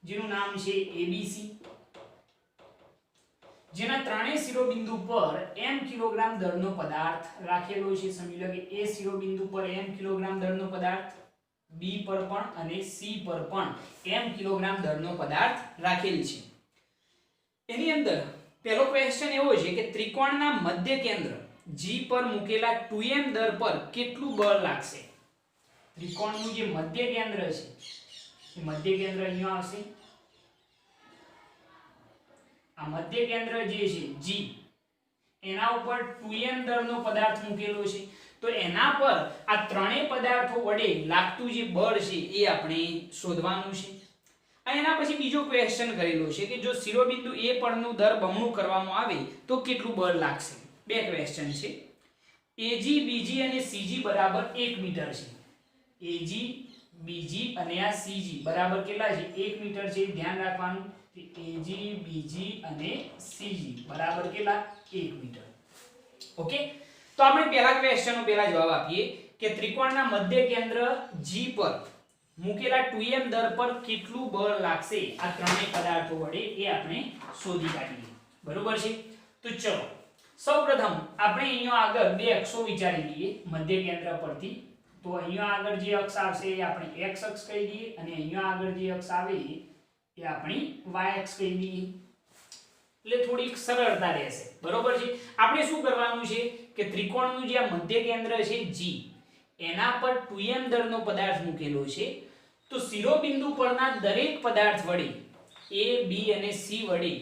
જેનું નામ છે ABC જેના ત્રણેય શિરોબિંદુ પર m કિલોગ્રામ દળનો પદાર્થ રાખેલો છે સમજી લો કે A શિરોબિંદુ પર m કિલોગ્રામ દળનો પદાર્થ B પર પણ અને C પર પણ m કિલોગ્રામ દળનો પદાર્થ રાખેલ છે એની અંદર પહેલો ક્વેશ્ચન એવો છે કે ત્રિકોણના મધ્ય કેન્દ્ર G પર મૂકેલા 2m દર પર કેટલું બળ લાગશે ત્રિકોણનું જે મધ્ય કેન્દ્ર છે એ મધ્ય કેન્દ્ર અહીંયા આવશે આ મધ્ય કેન્દ્ર જે છે G એના ઉપર 2m દળનો પદાર્થ મૂકેલો છે તો એના પર આ ત્રણેય પદાર્થો વડે લાગતું જે બળ છે એ આપણે શોધવાનું છે અને એના પછી બીજો ક્વેશ્ચન કરેલો છે કે જો શિરોબિંદુ A પરનું દર બમણું કરવામાં આવે તો કેટલું બળ લાગશે બે ક્વેશ્ચન છે AG BG અને CG બરાબર 1 મીટર છે AG BG અને આ CG બરાબર કેટલા છે 1 મીટર છે ધ્યાન રાખવાનું કે AG BG અને CG બરાબર કેટલા 1 મીટર ઓકે તો આપણે પહેલા ક્વેશ્ચનનો પહેલા જવાબ આપીએ કે ત્રિકોણના મધ્ય કેન્દ્ર G પર મૂકેલા 2m દર પર કેટલું બળ લાગશે આ ત્રણેય પદાર્થો વડે એ આપણે શોધી કાઢીએ બરોબર છે તો ચલો સૌપ્રથમ આપણે અહીંયા આગળ બે અક્ષો વિચારી લઈએ મધ્ય કેન્દ્ર પરથી તો અહીંયા આગળ જે અક્ષ આવશે એ આપણે x અક્ષ કહી દઈએ અને અહીંયા આગળ જે અક્ષ આવે એ આપણી y અક્ષ કહી દઈએ એટલે થોડીક સરળતા રહેશે બરોબર છે આપણે શું કરવાનું છે કે ત્રિકોણનું જે આ મધ્ય કેન્દ્ર છે G એના પર 2m દળનો પદાર્થ મૂકેલો છે તો શિરોબિંદુ પરના દરેક પદાર્થ વડે A B અને C વડે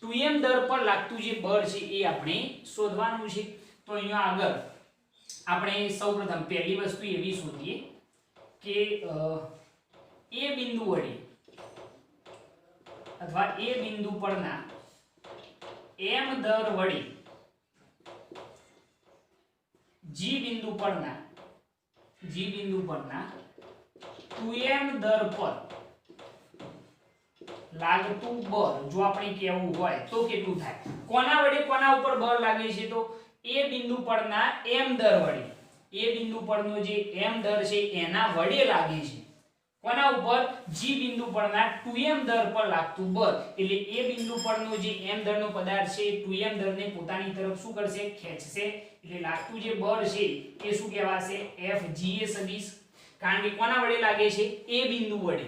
2m દર પર લાગતું જે બળ છે એ આપણે શોધવાનું છે તો અહીંયા આગળ આપણે સૌપ્રથમ પહેલી વસ્તુ એવી શોધીએ કે A બિંદુ વડે અથવા A બિંદુ પરના m દર વડે G બિંદુ પરના 2m દર પર લાગતું બળ જો આપણે કહેવું હોય તો કેટલું થાય કોના વડે કોના ઉપર બળ લાગે છે તો A બિંદુ પરના m દર વડે A બિંદુ પરનો જે m દર છે એના વડે લાગે છે કોના ઉપર G બિંદુ પરના 2m દર પર લાગતું બળ એટલે A બિંદુ પરનો જે m દરનો પદાર્થ છે 2m દરને પોતાની તરફ શું કરશે ખેંચશે એટલે લાગતું જે બળ છે એ શું કહેવાશે FGA સદિશ કારણ કે કોના વડે લાગે છે A બિંદુ વડે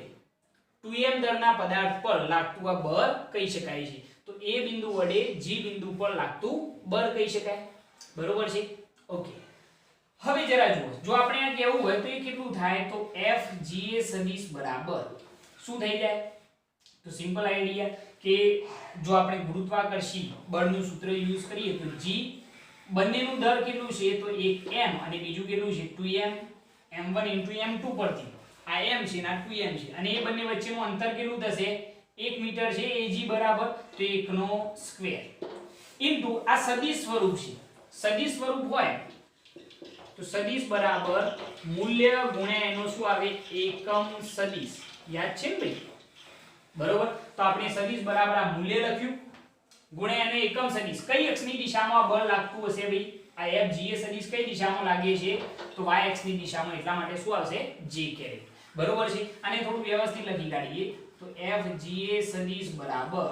2m દરના પદાર્થ પર લાગતું આ બળ કહી શકાય છે તો A બિંદુ વડે G બિંદુ પર લાગતું બળ કહી શકાય બરોબર છે ઓકે હવે જરા જુઓ જો આપણે આ કહેવું હોય તો એ કેટલું થાય તો FGA સદિશ બરાબર શું થઈ જાય તો સિમ્પલ આઈડિયા કે જો આપણે ગુરુત્વાકર્ષી બળનું સૂત્ર યુઝ કરીએ તો G બંનેનું દર કેટલું છે તો એક m અને બીજું કેટલું છે 2m m1 m2 પરથી આ m છે ને આ 2m છે અને એ બંને વચ્ચેનું અંતર કેટલું થશે 1 મીટર છે AG બરાબર તો 1 નો સ્ક્વેર ઇન્ટુ આ સદિશ સ્વરૂપ છે સદિશ સ્વરૂપ હોય તો સદિશ બરાબર મૂલ્ય ગુણ્યા એનો શું આવે એકમ સદિશ યાદ છે ને ભાઈ બરોબર તો આપણે સદિશ બરાબર આ મૂલ્ય લખ્યું ગુણ્યા એને એકમ સદિશ કઈ અક્ષની દિશામાં બળ લાગતું હશે ભાઈ આ FGA સદિશ કઈ દિશામાં લાગે છે તો y અક્ષની દિશામાં એટલા માટે શું આવશે j કેરેટ બરોબર છે અને થોડું વ્યવસ્થિત લખી કાઢીએ તો FGA સદિશ બરાબર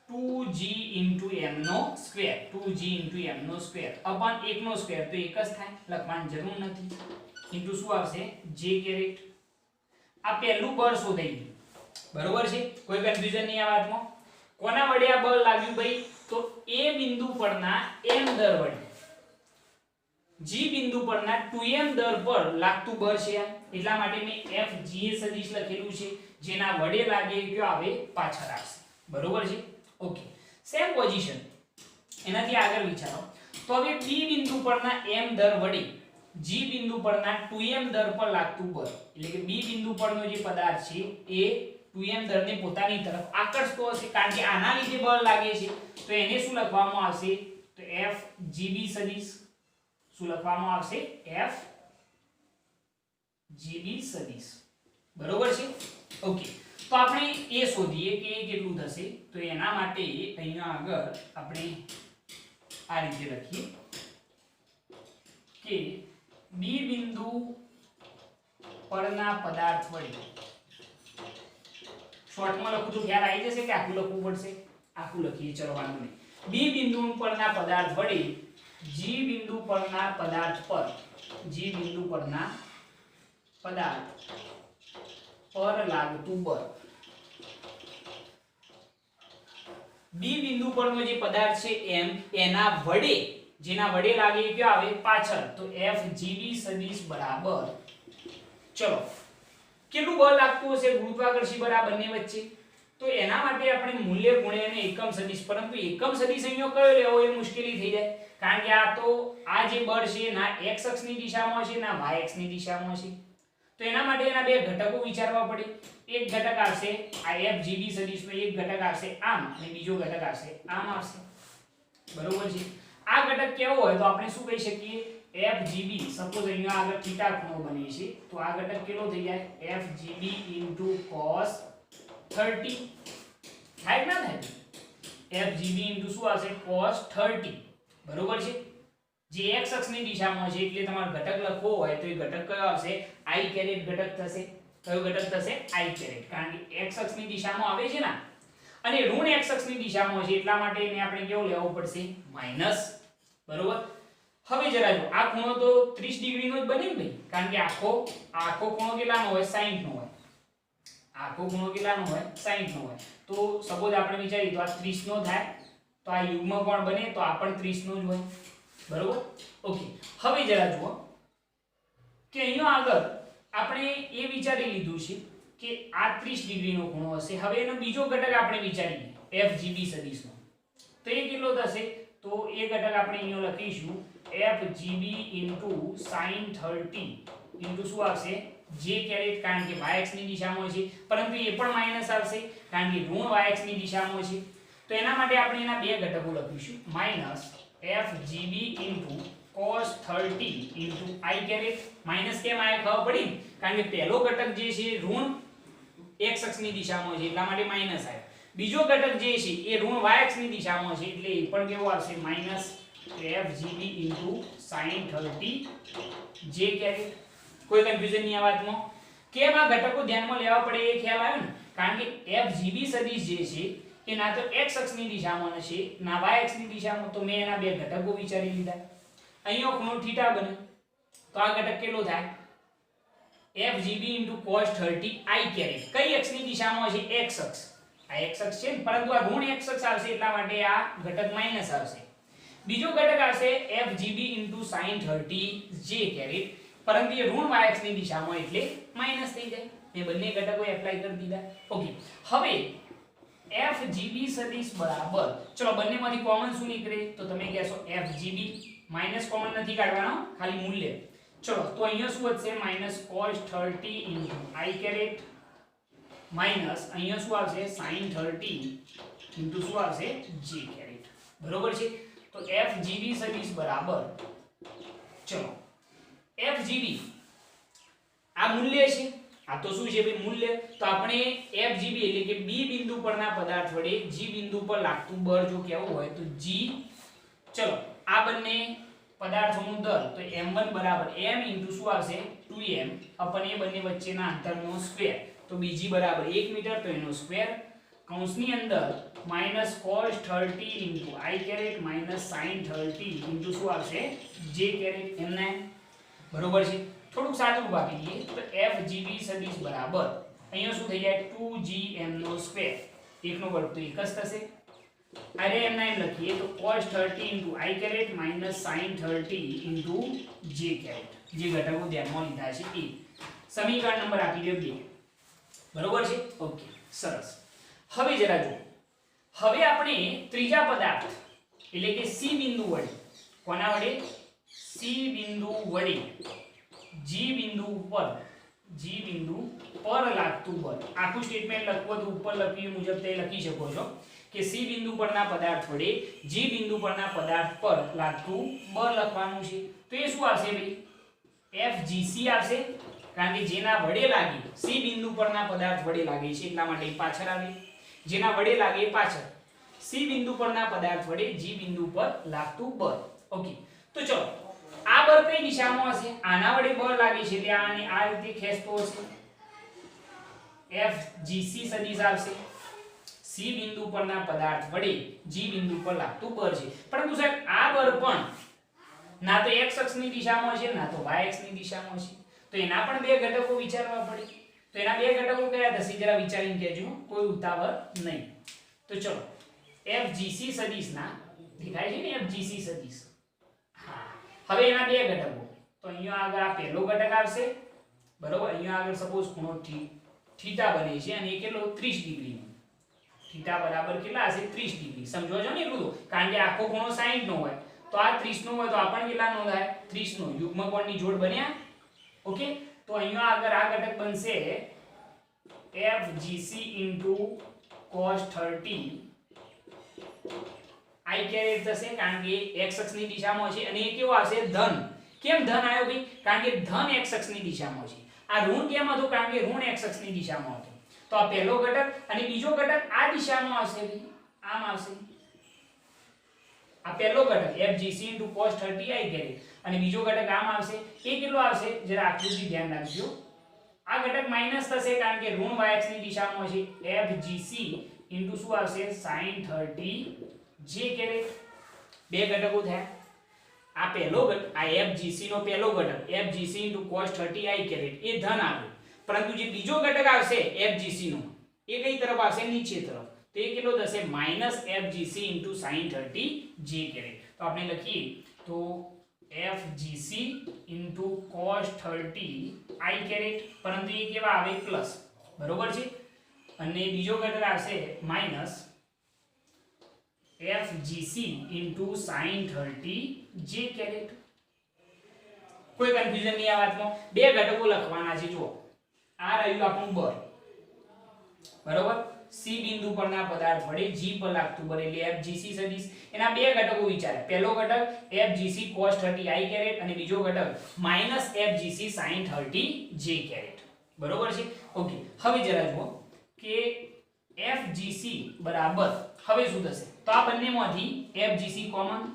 2g m નો સ્ક્વેર 2g m નો સ્ક્વેર અપન 1 નો સ્ક્વેર તો એક જ થાય લખવાની જરૂર નથી ઇન્ટુ શું આવશે j કેરેટ આ પહેલું બળ શોધાઈ બરોબર છે કોઈ કન્ફ્યુઝન નહીં આ વાતમાં કોના વડે આ બળ લાગ્યું ભાઈ તો a બિંદુ પરના m દર વડે g બિંદુ પરના 2m દર પર લાગતું બળ છે એટલા માટે મેં FGA સદિશ લખેલું છે જેના વડે લાગે કયો આવે પાછળ આવશે બરોબર છે ઓકે સેમ પોઝિશન એનાથી આગળ વિચારો તો હવે p બિંદુ પરના m દર વડે g બિંદુ પરના 2m દર પર લાગતું બળ એટલે કે b બિંદુ પરનો જે પદાર્થ છે એ 2m દરને પોતાની તરફ આકર્ષતો હશે કારણ કે આના લીધે બળ લાગે છે તો એને શું લખવામાં આવશે તો FGB સદિશ શું લખવામાં આવશે FGB સદિશ બરોબર છે ઓકે તો આપણે એ શોધીએ કે એ કેટલું થશે તો એના માટે અહીંયા આગળ આપણે આ રીતે લખીએ કે B બિંદુ પરના પદાર્થ વડે શોર્ટમાં લખું તો ખ્યાલ આવી જશે કે આખું લખવું પડશે આખું લખીએ ચલો વાંધો નહીં B બિંદુ પરના પદાર્થ વડે G બિંદુ પરના પદાર્થ પર G બિંદુ પરના પદાર્થ પર લાગતું બળ B બિંદુ પરનો જે પદાર્થ છે m એના વડે જેના વડે લાગે એ કયો આવે પાછળ તો FGB સદિશ બરાબર ચલો કેટલું બળ લાગતું હશે ગુરુત્વાકર્ષી બળ આ બંને વચ્ચે તો એના માટે આપણે મૂલ્ય ગુણ્યા અને એકમ સદિશ પરંતુ એકમ સદિશ અહીંયા કયો લેવો એ મુશ્કેલી થઈ જાય કારણ કે આ તો આ જે બળ છે ના x અક્ષની દિશામાં છે ના y અક્ષની દિશામાં છે તો એના માટે એના બે ઘટકો વિચારવા પડે એક ઘટક આવશે આ FGB સદિશનો એક ઘટક આવશે આમ અને બીજો ઘટક આવશે આમ આવશે બરોબર છે આ ઘટક કેવો હોય તો આપણે શું કહી શકીએ FGB સપોઝ અહીંયા આગળ થીટા ખૂણો બને છે તો આ ઘટક કેટલો થઈ જાય FGB cos 30 થાય ના થાય FGB શું આવશે cos 30 બરોબર છે જે x અક્ષની દિશામાં છે એટલે તમારે ઘટક લખવો હોય તો એ ઘટક કયો આવશે i કેરેટ ઘટક થશે કયો ઘટક થશે i કેરેટ કારણ કે x અક્ષની દિશામાં આવે છે ના અને ઋણ x અક્ષની દિશામાં છે એટલા માટે એને આપણે કેવું લેવું પડશે માઈનસ બરોબર હવે જરા જો આ ખૂણો તો 30 ડિગ્રીનો જ બને ને ભાઈ કારણ કે આખો ખૂણો કેટલાનો હોય 60 નો હોય આખો ખૂણો કેટલાનો હોય 60 નો હોય તો સપોઝ આપણે વિચારીએ તો આ 30 નો થાય તો આ યુગ્મ કોણ બને તો આ પણ 30 નો જ હોય બરોબર ઓકે હવે જરા જુઓ કે અહીંયા આગળ આપણે એ વિચારી લીધું છે કે આ 30 ડિગ્રીનો ખૂણો હશે હવે એનો બીજો ઘટક આપણે વિચારીએ FGB સદિશનો તો એ કેટલો થશે તો એ ઘટક આપણે અહીંયા લખીશું FGB sin 30 શું આવશે j કેરેટ કારણ કે y અક્ષની દિશામાં છે પરંતુ એ પણ માઈનસ આવશે કારણ કે ઋણ y અક્ષની દિશામાં છે તો એના માટે આપણે એના બે ઘટકો લખીશું minus FGB cos 30 i caret minus કેમ આયા ખબર પડી કારણ કે પહેલો ઘટક જે છે ઋણ x અક્ષની દિશામાં છે એટલા માટે માઈનસ આવ્યો બીજો ઘટક જે છે એ ઋણ y અક્ષની દિશામાં છે એટલે એ પણ કેવો આવશે minus FGB sin 30 j caret કોઈ કન્ફ્યુઝન નહીં આ વાતમાં કેમ આ ઘટકો ધ્યાનમાં લેવા પડે એ ખ્યાલ આવ્યો ને કારણ કે FGB સદિશ જે છે એ ના તો x અક્ષની દિશામાં છે ના y અક્ષની દિશામાં તો મેં એના બે ઘટકો વિચારી લીધા અહીંયા ખૂણો થીટા બને તો આ ઘટક કેટલો થાય FGB cos 30 i કેરેટ કઈ અક્ષની દિશામાં છે x અક્ષ આ x અક્ષ છે પરંતુ આ ઋણ x અક્ષ આવશે એટલા માટે આ ઘટક માઈનસ આવશે બીજો ઘટક આવશે FGB sin 30 j કેરેટ પરંતુ એ ઋણ y અક્ષની દિશામાં એટલે માઈનસ થઈ જાય મેં બંને ઘટકો એપ્લાય કરી દીધા ઓકે હવે FGB સદિશ બરાબર ચલો બંનેમાંથી કોમન શું નીકળે તો તમે કહેશો FGB માઈનસ કોમન નથી કાઢવાનો ખાલી મૂલ્ય ચલો તો અહીંયા શું વધશે minus cos 30 into i caret minus અહીંયા શું આવશે sin 30 into શું આવશે j કેરેટ બરોબર છે તો fgb સદિશ બરાબર ચલો fgb આ મૂલ્ય છે આ તો શું છે ભાઈ મૂલ્ય તો આપણે fgb એટલે કે b બિંદુ પરના પદાર્થ વડે g બિંદુ પર લાગતું બળ જો કેવું હોય તો g ચલો આ બંને પદાર્થોનું દળ તો m1 બરાબર m * શું આવશે 2m અપન એ બંને વચ્ચેના અંતરનો સ્ક્વેર તો bg બરાબર 1 મીટર તો એનો સ્ક્વેર કૌંસની અંદર -cos 30 * i કેરેટ -sin 30 * શું આવશે j કેરેટ એમને બરોબર છે થોડુંક સાદું રૂપ આપી દઈએ તો fgb સદિશ બરાબર અહીંયા શું થઈ જાય 2gm નો સ્ક્વેર 1 નો વર્ગ તો 1 જ થશે અરે એમ નામ લખીએ તો cos 30 * i caret -sin 30 * j caret જે ઘટકો ધ્યાનમાં લીધા છે એ સમીકરણ નંબર આપી દો 2 બરોબર છે ઓકે સરસ હવે જરા જો હવે આપણે ત્રીજા પદાર્થ એટલે કે c બિંદુ વડે કોના વડે c બિંદુ વડે g બિંદુ પર લાગતું બળ આખું સ્ટેટમેન્ટ લખવું તો ઉપર લખ્યું મુજબ તે લખી શકો છો કે c બિંદુ પરના પદાર્થ વડે g બિંદુ પરના પદાર્થ પર લાગતું બળ લખવાનું છે તો એ શું આવશે ભાઈ fgc આવશે કારણ કે જેના વડે લાગે c બિંદુ પરના પદાર્થ વડે લાગે છે એટલા માટે પાછળ આવે જેના વડે લાગે પાછળ c બિંદુ પરના પદાર્થ વડે g બિંદુ પર લાગતું બળ ઓકે તો ચલો આ બળ કઈ દિશામાં હશે આના વડે બળ લાગે છે એટલે આને આ રીતે ખેંચતો હશે fgc સદિશ આવશે c બિંદુ પરના પદાર્થ વડે g બિંદુ પર લાગતું બળ છે પરંતુ સાહેબ આ બળ પણ ના તો x અક્ષની દિશામાં છે ના તો y અક્ષની દિશામાં છે તો એના પણ બે ઘટકો વિચારવા પડે તો એના બે ઘટકો કયા થશે જરા વિચારીને કહેજો કોઈ ઉતાવળ નહીં તો ચલો fgc સદિશના દેખાય છે ને fgc સદિશ હા હવે એના બે ઘટકો તો અહીંયા આગળ આ પહેલો ઘટક આવશે બરોબર અહીંયા આગળ સપોઝ ખૂણો થીટા બને છે અને એ કેટલો 30 ડિગ્રી નો થીટા બરાબર કેટલા હશે 30 ડિગ્રી સમજો છો ને એટલું તો કારણ કે આખો ખૂણો 60 નો હોય તો આ 30 નો હોય તો આપણને કેટલા નો થાય 30 નો યુગ્મ કોણની જોડ બન્યા ઓકે તો અહીંયા આગળ આ ઘટક બનશે fgc * cos 30 i કેરેટ થશે કારણ કે x અક્ષની દિશામાં છે અને એ કેવો આવશે ધન કેમ ધન આવ્યો ભાઈ કારણ કે ધન x અક્ષની દિશામાં છે આ ઋણ કેમ હતું કારણ કે ઋણ x અક્ષની દિશામાં હતું તો આ પહેલો ઘટક અને બીજો ઘટક આ દિશામાં આવશે ભાઈ આમ આવશે આ પહેલો ઘટક fgc * cos 30 i કેરેટ અને બીજો ઘટક આમ આવશે એ કેટલો આવશે જરા આકૃતિ ધ્યાન રાખજો આ ઘટક માઈનસ થશે કારણ કે ઋણ y અક્ષની દિશામાં છે fgc * શું આવશે sin 30 j કેરેટ બે ઘટકો થયા આ પહેલો ઘટક આ fgc નો પહેલો ઘટક fgc * cos 30 i કેરેટ એ ધન આવે પરંતુ જે બીજો ઘટક આવશે fgc નો એ કઈ તરફ આવશે નીચે તરફ તો એ કેટલો થશે -fgc * sin 30 j કેરેટ તો આપણે લખીએ તો fgc * cos 30 i કેરેટ પરંતુ એ કેવા આવે પ્લસ બરોબર છે અને બીજો ઘટક આવશે minus fgc * sin 30 j caret કોઈ કન્ફ્યુઝન નહીં આ વાતમાં બે ઘટકો લખવાના છે જુઓ આ રહ્યું આપણું બળ બરોબર c બિંદુ પરના પદાર્થ વડે g પર લાગતું બળ એટલે fgc સદિશ એના બે ઘટકો વિચાર્યા પહેલો ઘટક fgc cos 30 i કેરેટ અને બીજો ઘટક -fgc sin 30 j કેરેટ બરોબર છે ઓકે હવે જરા જુઓ કે fgc બરાબર હવે શું થશે તો આ બંનેમાંથી fgc કોમન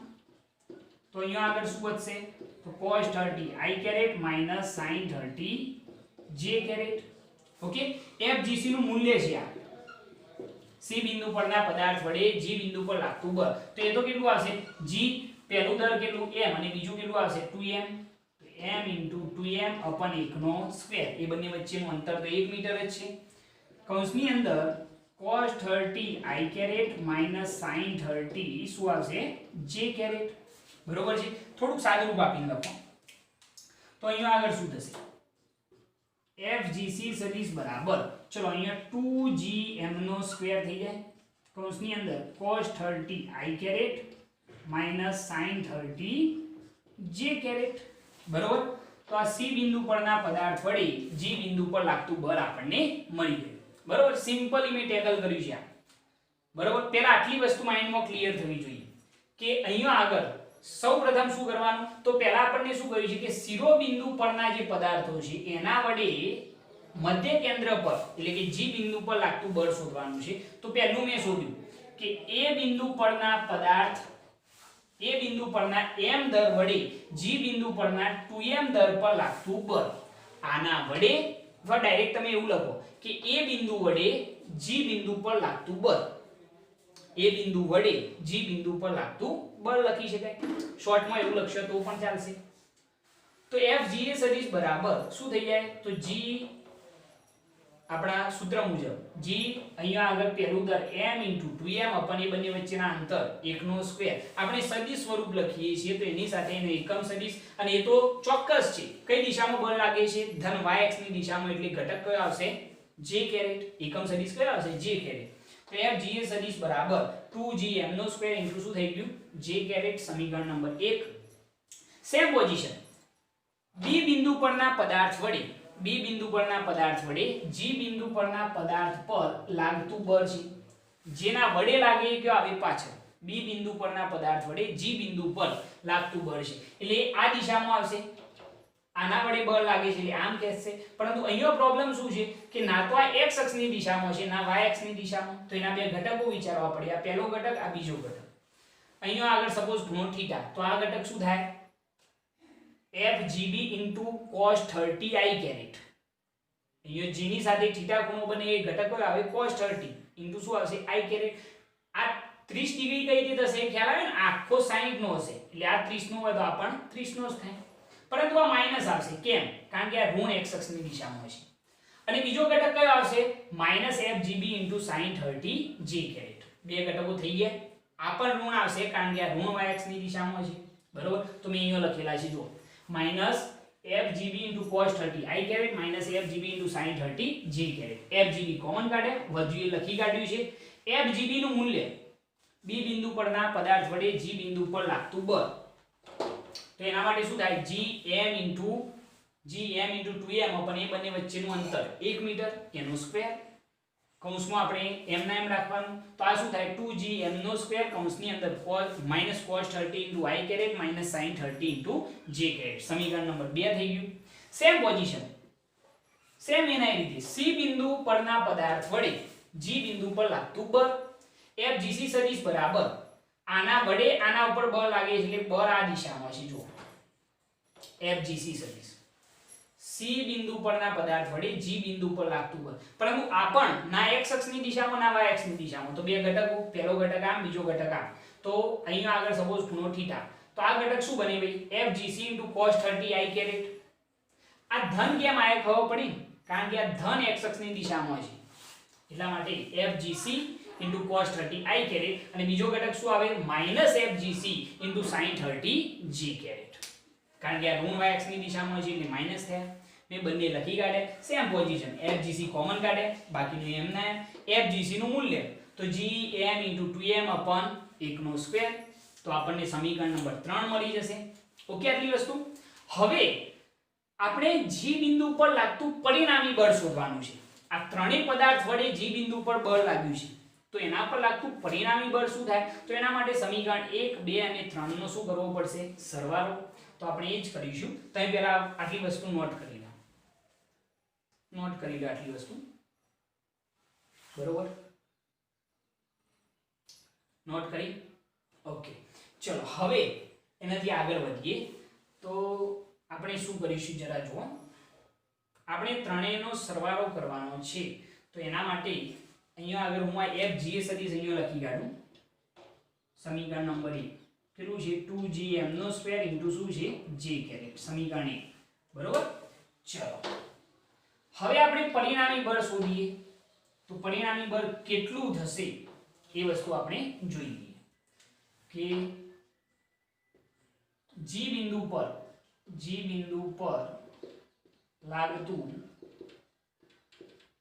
તો અહીંયા આગળ શું વધશે તો cos 30 i caret sin 30 j caret okay fgc નું મૂલ્ય છે આ c બિંદુ પરના પદાર્થ વડે g બિંદુ પર લાગતું બળ તો એ તો કેટલું આવશે g પહેલું દર કેટલું m અને બીજું કેટલું આવશે 2m m * 2m અપન 1 નો સ્ક્વેર એ બંને વચ્ચેનું અંતર તો 1 મીટર જ છે કૌંસની અંદર cos 30 i કેરેટ sin 30 શું આવશે j કેરેટ બરોબર છે થોડુંક સાદું રૂપ આપીને લખો તો અહીંયા આગળ શું થશે fgc સદિશ બરાબર ચલો અહીંયા 2gm નો સ્ક્વેર થઈ જાય કૌંસની અંદર cos 30 i caret sin 30 j caret બરોબર તો આ C બિંદુ પરના પદાર્થ વડે G બિંદુ પર લાગતું બળ આપણને મળી ગયું. બરોબર, સિમ્પલી મેં ટેકલ કર્યું છે આ. બરોબર, પહેલા આટલી વસ્તુ માઇન્ડમાં ક્લિયર થવી જોઈએ કે અહીંયા આગળ સૌપ્રથમ શું કરવાનું, તો પહેલા આપણને શું કર્યું છે કે શિરોબિંદુ પરના જે પદાર્થો છે એના વડે મધ્ય કેન્દ્ર પર એટલે કે G બિંદુ પર લાગતું બળ શોધવાનું છે. તો પહેલું મેં શોધ્યું કે A બિંદુ પરના પદાર્થ A બિંદુ પરના m દર વડે G બિંદુ પરના 2m દર પર લાગતું બળ. આના વડે અથવા ડાયરેક્ટ તમે એવું લખો કે A બિંદુ વડે G બિંદુ પર લાગતું બળ. A બિંદુ વડે G બિંદુ પર લાગતું બળ લખી શકાય. શોર્ટમાં એવું લખશો તો પણ ચાલશે. તો FGA સદિશ બરાબર શું થઈ જાય, તો G આપણા સૂત્ર મુજબ G અહીંયા આગળ પહેલું દર m * 2m અપન એ બંને વચ્ચેના અંતર 1 નો સ્ક્વેર. આપણે સદિશ સ્વરૂપ લખીએ છીએ તો એની સાથે એનો એકમ સદિશ, અને એ તો ચોક્કસ છે કઈ દિશામાં બળ લાગે છે, ધન y x ની દિશામાં, એટલે ઘટક કયો આવશે, j કેરેટ. એકમ સદિશ કયો આવશે, j કેરેટ. તો FGA સદિશ બરાબર 2gm નો સ્ક્વેર ઇન્ટુ શું થઈ ગયું, j કેરેટ. સમીકરણ નંબર 1. સેમ પોઝિશન B બિંદુ પરના પદાર્થ વડે G બિંદુ પરના પદાર્થ પર લાગતું બળ છે. જેના વડે લાગે કે આવે પાછળ. B બિંદુ પરના પદાર્થ વડે G બિંદુ પર લાગતું બળ છે એટલે આ દિશામાં આવશે. આના વડે બળ લાગે છે એટલે આમ કહેશે. પરંતુ અહીંયા પ્રોબ્લેમ શું છે કે ના તો આ x અક્ષની દિશામાં છે ના y અક્ષની દિશામાં. તો એના બે ઘટકો વિચારવા પડે. આ પહેલો ઘટક, આ બીજો ઘટક. અહીંયા આગળ સપોઝ ખૂણો θ, તો આ ઘટક શું થાય, FGB * cos 30 i કેરેટ. અહીંયા g ની સાથે θ ખૂણો બને એ ઘટક કયો આવે, cos 30 * શું આવશે, i કેરેટ. આ 30 ડિગ્રી કઈ રીતે થશે ખ્યાલ આવે ને, આખો 60 નો હશે એટલે આ 30 નો હોય તો આ પણ 30 નો જ થાય. પરંતુ આ માઈનસ આવશે. કેમ? કારણ કે આ ઋણ x અક્ષની દિશામાં છે. અને બીજો ઘટક કયો આવશે, -FGB * sin 30 j કેરેટ. બે ઘટકો થઈ ગયા. આ પણ ઋણ આવશે કારણ કે આ ઋણ y અક્ષની દિશામાં છે. બરોબર, તો મેં અહીંયા લખેલા છે જો -FGB * cos 30 i caret -FGB * sin 30 j caret. FGB common કાઢે, વધ્યું એ લખી કાઢ્યું છે. FGB નું મૂલ્ય B બિંદુ પરના પદાર્થ વડે G બિંદુ પર લાગતું બળ. તો એના માટે શું થાય, gm * 2m અપન એ બંને વચ્ચેનું અંતર 1 મીટર એનો સ્ક્વેર. કૌંસમાં આપણે m ના m રાખવાનું. તો આ શું થાય, 2gm નો સ્ક્વેર કૌંસની અંદર -cos 30 * i caret -sin 30 * j caret. સમીકરણ નંબર 2 થઈ ગયું. સેમ પોઝિશન, સેમ એના રીતે C બિંદુ પરના પદાર્થ વડે G બિંદુ પર લાગતું બળ. FGC સદિશ બરાબર આના વડે આના ઉપર બળ લાગે છે એટલે બળ આ દિશામાં છે. જો FGC સદિશ C બિંદુ પરના પદાર્થ વડે G બિંદુ પર લાગતું બળ. પરંતુ આ પણ ના x અક્ષની દિશામાં ના y અક્ષની દિશામાં. તો બે ઘટકો, પહેલો ઘટક આમ, બીજો ઘટક આમ. તો અહીંયા આગળ સપોઝ ખૂણો θ, તો આ ઘટક શું બને ભાઈ, FGC * cos 30 i કેરેટ. આ ધન કેમ આયા ખબર પડી, કારણ કે આ ધન x અક્ષની દિશામાં છે એટલા માટે FGC * cos 30 i કેરેટ. અને બીજો ઘટક શું આવે, -FGC * sin 30 j કેરેટ. કારણ કે આ ઋણ y અક્ષની દિશામાં છે એટલે માઈનસ થયા. મેં બંને લખી કાઢે. સેમ પોઝિશન, FGC કોમન કાઢે, બાકીનું m ના FGC નું મૂલ્ય તો gm * 2m અપન 1 નો સ્ક્વેર. તો આપણને સમીકરણ નંબર 3 મળી જશે. ઓકે, આટલી વસ્તુ. હવે આપણે G બિંદુ પર લાગતું પરિણામી બળ શોધવાનું છે. આ ત્રણેય પદાર્થ વડે G બિંદુ પર બળ લાગ્યું છે તો એના પર લાગતું પરિણામી બળ શું થાય, તો એના માટે સમીકરણ 1, 2 અને 3 નો શું કરવો પડશે, સરવાળો. તો આપણે એ જ કરીશું. તમે પહેલા આટલી વસ્તુ નોટ કરી લો. આટલી વસ્તુ બરોબર નોટ કરી. ઓકે, ચલો હવે એનાથી આગળ વધીએ. તો આપણે શું કરીશું જરા જુઓ. આપણે ત્રણેયનો સરવાળો કરવાનો છે. તો એના માટે અહીંયા આગળ હું આ FGA સદિશ અહીંયા લખી કાઢું. સમીકરણ નંબર 1 કેટલું છે, 2gm નો સ્ક્વેર * શું છે, j કેરેટ. સમીકરણ 1 બરોબર. ચલો હવે આપણે પરિણામી બળ શોધીએ. તો પરિણામી બળ કેટલું થશે એ વસ્તુ આપણે જોઈએ કે G બિંદુ પર લાગતું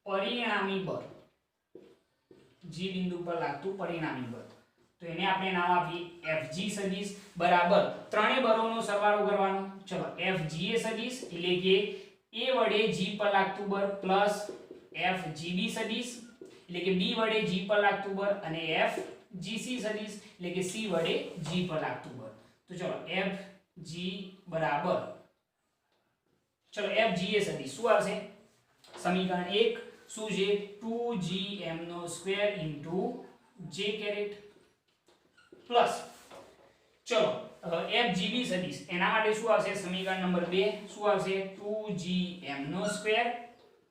પરિણામી બળ. G બિંદુ પર લાગતું પરિણામી બળ. તો એને આપણે નામ આપીએ FG સદિશ બરાબર ત્રણેય બળોનો સરવાળો કરવાનો. ચલો FGA સદિશ એટલે કે A વડે G પર લાગતું બળ પ્લસ FGB સદિશ એટલે કે B વડે G પર લાગતું બળ અને FGC સદિશ એટલે કે C વડે G પર લાગતું બળ. તો ચલો FG બરાબર ચલો FGA સદિશ શું આવશે સમીકરણ 1 શું છે 2gm² * j કેરેટ પ્લસ ચલો FGB સદિશ એના માટે શું આવશે સમીકરણ નંબર 2 શું આવશે 2gm²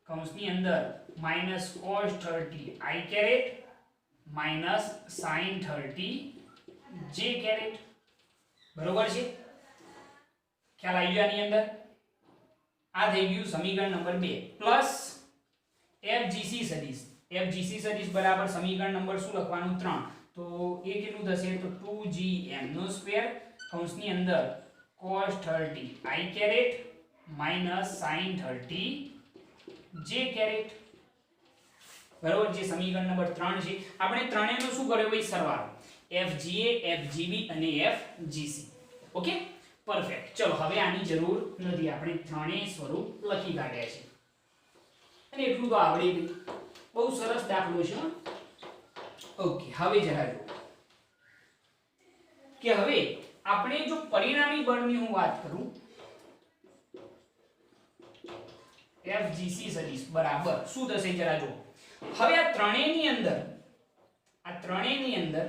કૌંસની અંદર -cos 30 i caret -sin 30 j caret બરોબર છે ખ્યાલ આવી ગયો આની અંદર આ થઈ ગયું સમીકરણ નંબર 2 પ્લસ FGC સદિશ બરાબર સમીકરણ નંબર શું લખવાનું 3 તો એ કેટલું થશે તો 2gm² કૌંસની અંદર cos 30 i caret -sin 30 j caret બરોબર જે સમીકરણ નંબર 3 છે આપણે ત્રણેયનો શું કર્યો ભાઈ સરવાળો FGA FGB અને FGC ઓકે પરફેક્ટ ચલો હવે આની જરૂર નથી આપણે ત્રણેય સ્વરૂપ લખી કાઢ્યા છે અને એટલું તો આવડી ગયું બહુ સરસ દાખલો છે ઓકે હવે જરા જો કે હવે આપણે જો પરિણામી બળની હું વાત કરું FGC સદિશ બરાબર શું થશે જરા જો હવે આ ત્રણેયની અંદર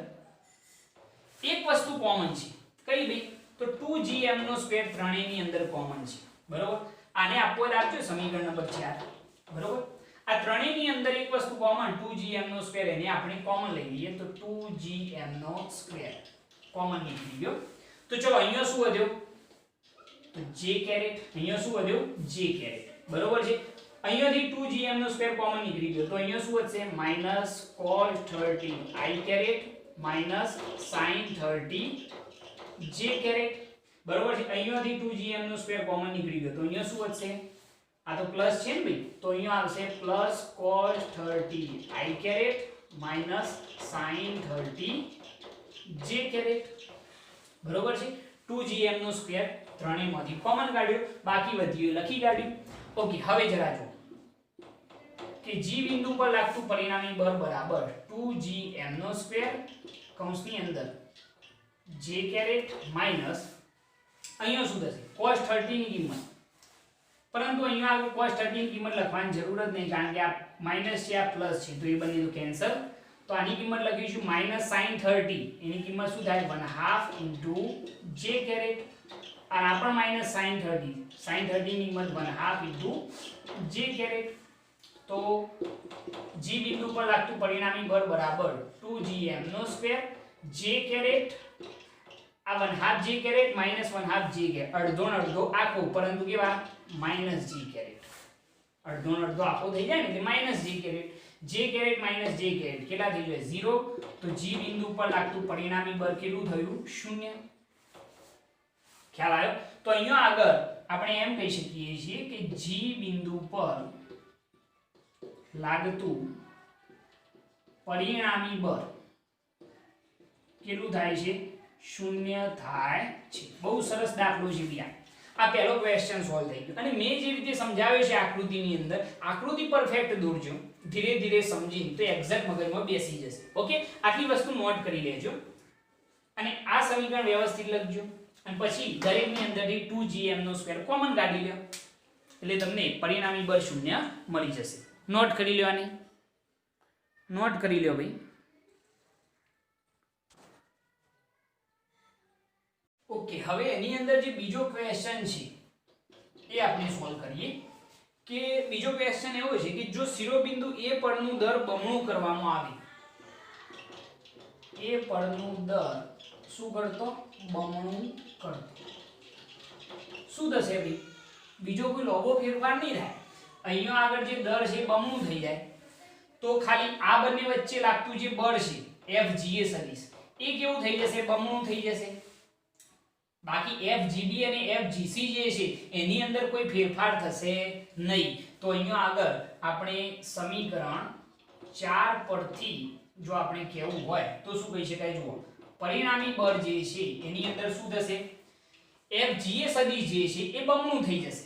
એક વસ્તુ કોમન છે કઈ બે તો 2gm² ત્રણેયની અંદર કોમન છે બરોબર આને આપવો આપજો સમીકરણ નંબર 4 બરોબર આ ત્રણેયની અંદર એક વસ્તુ કોમન 2gm² એને આપણે કોમન લઈ લઈએ તો 2gm² કોમન નીકળી ગયો તો ચલો અહીંયા શું વધ્યો તો j કેરેટ અહીંયા શું વધ્યો j કેરેટ બરોબર છે અહીંયાથી 2gm² કોમન નીકળી ગયો તો અહીંયા શું વધશે -cos 30 i caret -sin 30 j caret બરોબર છે અહીંયાથી 2gm² કોમન નીકળી ગયો તો અહીંયા શું વધશે આ તો પ્લસ છે ને ભાઈ તો અહીંયા આવશે +cos 30 i caret -sin 30 j caret બરોબર છે 2gm² ત્રણેયમાંથી કોમન કાઢ્યો બાકી વધ્યું લખી કાઢ્યું ઓકે હવે જરા જો કે G બિંદુ પર લાગતું પરિણામી બળ બરાબર 2gm² કૌંસની અંદર j કેરેટ માઈનસ અહીંયા શું થશે cos 30 ની કિંમત પરંતુ અહીંયા આગળ cos 30 ની કિંમત લખવાની જરૂર જ નહીં કારણ કે આ માઈનસ છે આ પ્લસ છે તો એ બંનેનું કેન્સલ તો આની કિંમત લખીશું -sin 30 એની કિંમત શું થાય 1/2 j કેરેટ અને આ પણ -sin 30 sin 30 ની કિંમત 1/2 j કેરેટ તો G બિંદુ પર લાગતું પરિણામી બળ બરાબર 2gm² j કેરેટ આ 1/2 j કેરેટ -1/2 j કેરેટ અડધો ને અડધો આખો પરંતુ કેવા -j કેરેટ અડધો ને અડધો આખો થઈ જાય ને એટલે -j caret j caret -j caret કેટલા થઈ જાય 0 તો G બિંદુ પર લાગતું પરિણામી બળ કેટલું થયું 0 ખ્યાલ આવ્યો તો અહીંયા આગળ આપણે એમ કહી શકીએ છીએ કે G બિંદુ પર લાગતું પરિણામી બળ કેટલું થાય છે 0 થાય છે બહુ સરસ દાખલો છે બીજા આ પહેલો ક્વેશ્ચન સોલ્વ થઈ ગયો અને મેં જે રીતે સમજાવ્યો છે આકૃતિની અંદર આકૃતિ પરફેક્ટ દોરજો ધીરે ધીરે સમજીને તો એક્ઝેક્ટ મગજમાં બેસી જશે ઓકે આટલી વસ્તુ નોટ કરી લેજો અને આ સમીકરણ વ્યવસ્થિત લખજો અને પછી દરેકની અંદરથી 2gm² કોમન કાઢી લો એટલે તમને પરિણામી બળ 0 મળી જશે નોટ કરી લેવાની નોટ કરી લ્યો ભાઈ ઓકે હવે એની અંદર જે બીજો ક્વેશ્ચન છે એ આપણે સોલ્વ કરીએ કે બીજો ક્વેશ્ચન એવો છે કે જો શિરોબિંદુ A પરનું દર બમણું કરવામાં આવે A પરનું દર શું કરતો બમણું કરતો શું થશે ભાઈ બીજો કોઈ લોબો ફેરફાર નહીં થાય અહીંયા આગળ જે દર છે બમણું થઈ જાય તો ખાલી આ બંને વચ્ચે લાગતું જે બળ છે FGA સદિશ એ કેવું થઈ જશે બમણું થઈ જશે બાકી FGB અને FGC જે છે એની અંદર કોઈ ફેરફાર થશે નહીં તો અહીંયા આગળ આપણે સમીકરણ 4 પરથી જો આપણે કહેવું હોય તો શું કહી શકાય જુઓ પરિણામી બળ જે છે એની અંદર શું થશે fg એ સદિશ જે છે એ બમણું થઈ જશે.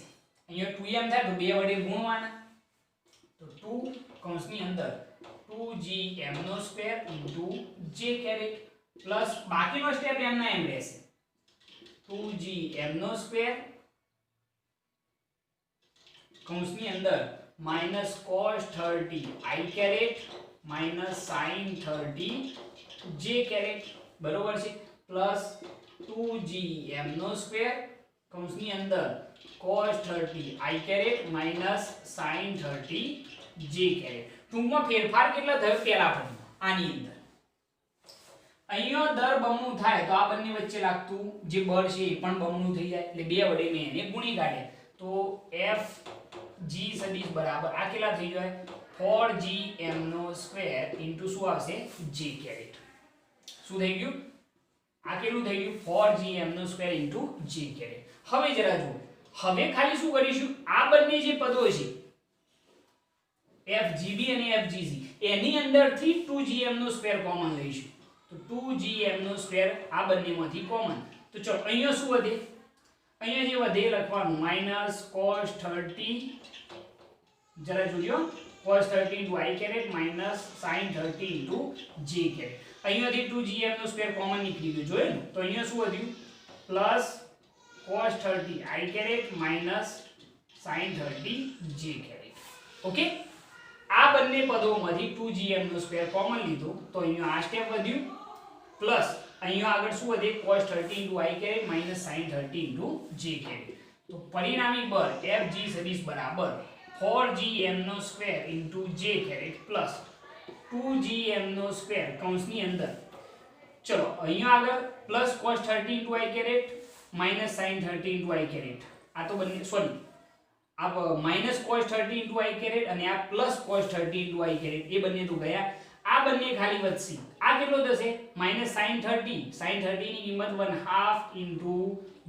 અહીંયા 2m થાય તો 2 વડે ગુણવાના, તો 2 કૌંસની અંદર 2gm² j કેરેટ પ્લસ બાકીનો સ્ટેપ એમના એમ રહેશે 2gm² કૌંસની અંદર minus cos 30 i caret minus sin 30 j caret બરોબર છે પ્લસ 2gm² કૌંસની અંદર cos 30 i caret minus sin 30 j caret. ટૂંકમાં ફેરફાર કેટલો થયો પેલા પદમાં આની અંદર. અહીંયા દર બમણું થાય તો આ બંને વચ્ચે લાગતું જે બળ છે એ પણ બમણું થઈ જાય એટલે 2 વડે મેં એને ગુણી કાઢ્યા તો f g સદિશ બરાબર આ કેટલા થઈ જાય 4gm² ઇન્ટુ શું આવશે j કેરેટ. શું થઈ ગયું આ કેટલું થઈ ગયું 4gm² ઇન્ટુ j કેરેટ. હવે જરા જુઓ હવે ખાલી શું કરીશું આ બંને જે પદો છે fgb અને fgc એની અંદરથી 2gm² કોમન લઈશું તો 2gm² આ બંનેમાંથી કોમન તો ચલો અહીંયા શું વધે અહીંયા જે વધે લખવાનું માઈનસ cos 30 જરા જોજો cos 30 into i caret minus sin 30 into j caret. અહીંયાથી 2gm² કોમન નીકળી ગયું જોયું ને તો અહીંયા શું વધ્યું plus cos 30 i caret minus sin 30 j caret. Okay આ બંને પદોમાંથી 2gm² કોમન લીધો તો અહીંયા આ સ્ટેપ વધ્યું પ્લસ અહીંયા આગળ શું વધે cos 30 into i caret minus sin 30 into j caret. તો પરિણામી બળ fg સદિશ બરાબર 4gm² into j caret plus 2gm² કૌંસની અંદર ચલો અહીંયા આગળ plus cos 30 into i caret minus sin 30 into i caret આ તો બંને સોરી આ minus cos 30 into i caret અને આ plus cos 30 into i caret એ બંને તો ગયા આ બંને ખાલી વધશે આ કેટલો થશે માઈનસ sin 30 ની કિંમત 1/2 into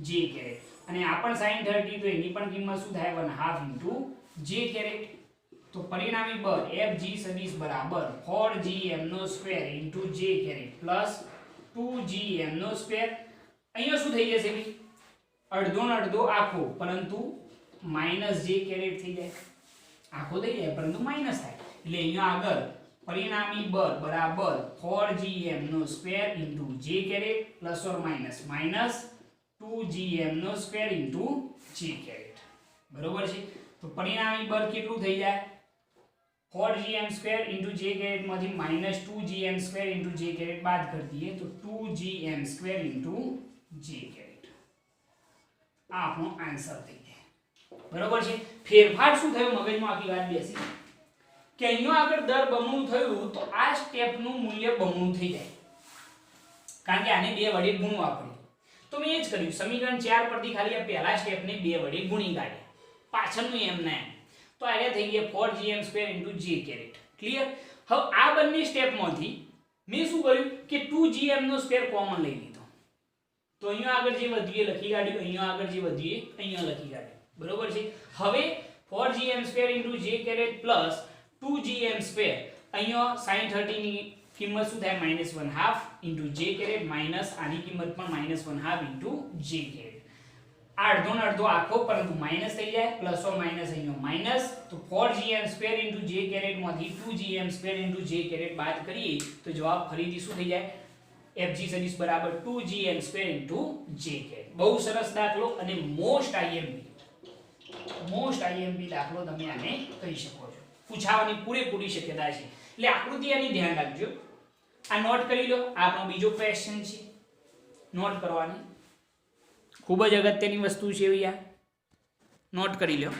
j કેરેટ અને આ પણ sin 30 તો એની પણ કિંમત શું થાય 1/2 into j કેરેટ. તો પરિણામી બળ fg સદિશ બરાબર 4gm² into j caret plus 2gm². અહીંયા શું થઈ જશે ભાઈ અડધો ને અડધો આખો પરંતુ માઈનસ j કેરેટ થઈ જાય આખો થઈ જાય પરંતુ માઈનસ થાય એટલે અહીંયા આગળ પરિણામી બળ બરાબર 4gm² into j caret plus or minus minus 2gm² into j caret બરોબર છે. તો પરિણામી બળ કેટલું થઈ જાય 4gm² into j કેરેટ માંથી minus 2gm² into j caret બાદ કરી દઈએ તો 2gm² into j કેરેટ આ આપણો આન્સર થઈ જાય બરોબર છે. ફેરફાર શું થયો મગજમાં આખી વાત બેસી કે અહીંયા આગળ દર બમણું થયું તો આ સ્ટેપનું મૂલ્ય બમણું થઈ જાય કારણ કે આને 2 વડે ગુણવા પડે તો મેં એ જ કર્યું સમીકરણ 4 પરથી ખાલી આ પહેલા સ્ટેપને 2 વડે ગુણી કાઢ્યા પાછળનું એમ ના એમ તો આ થઈ ગયા 4gm² into j caret. Clear. હવે આ બંને સ્ટેપમાંથી મેં શું કર્યું કે 2gm² કોમન લઈ લીધો તો અહીંયા આગળ જે વધ્યું લખી કાઢ્યું અહીંયા આગળ જે વધ્યું અહીંયા લખી કાઢ્યું બરોબર છે. હવે 4gm² into j caret plus 2gm² અહીંયા sin 30 ની કિંમત શું થાય -1/2 into j કેરેટ માઈનસ આની કિંમત પણ -1/2 into j કેરેટ. આ અડધો ને અડધો આખો પરંતુ માઈનસ થઈ જાય પ્લસ ઓર માઈનસ અહીંયા માઈનસ તો 4gm² into j કેરેટ માંથી 2gm² into j કેરેટ બાદ કરીએ તો જવાબ ફરીથી શું થઈ જાય fg સદિશ બરાબર 2gm² into j કેરેટ. બહુ સરસ દાખલો અને મોસ્ટ IMP દાખલો તમે આને કહી શકો છો. પૂછાવાની પૂરેપૂરી શક્યતા છે એટલે આકૃતિ આની ધ્યાન રાખજો. આ નોટ કરી લો આપણો બીજો ક્વેશ્ચન છે નોટ કરવાની ખૂબ જ અગત્યની વસ્તુ છે ભૈયા નોટ કરી લો.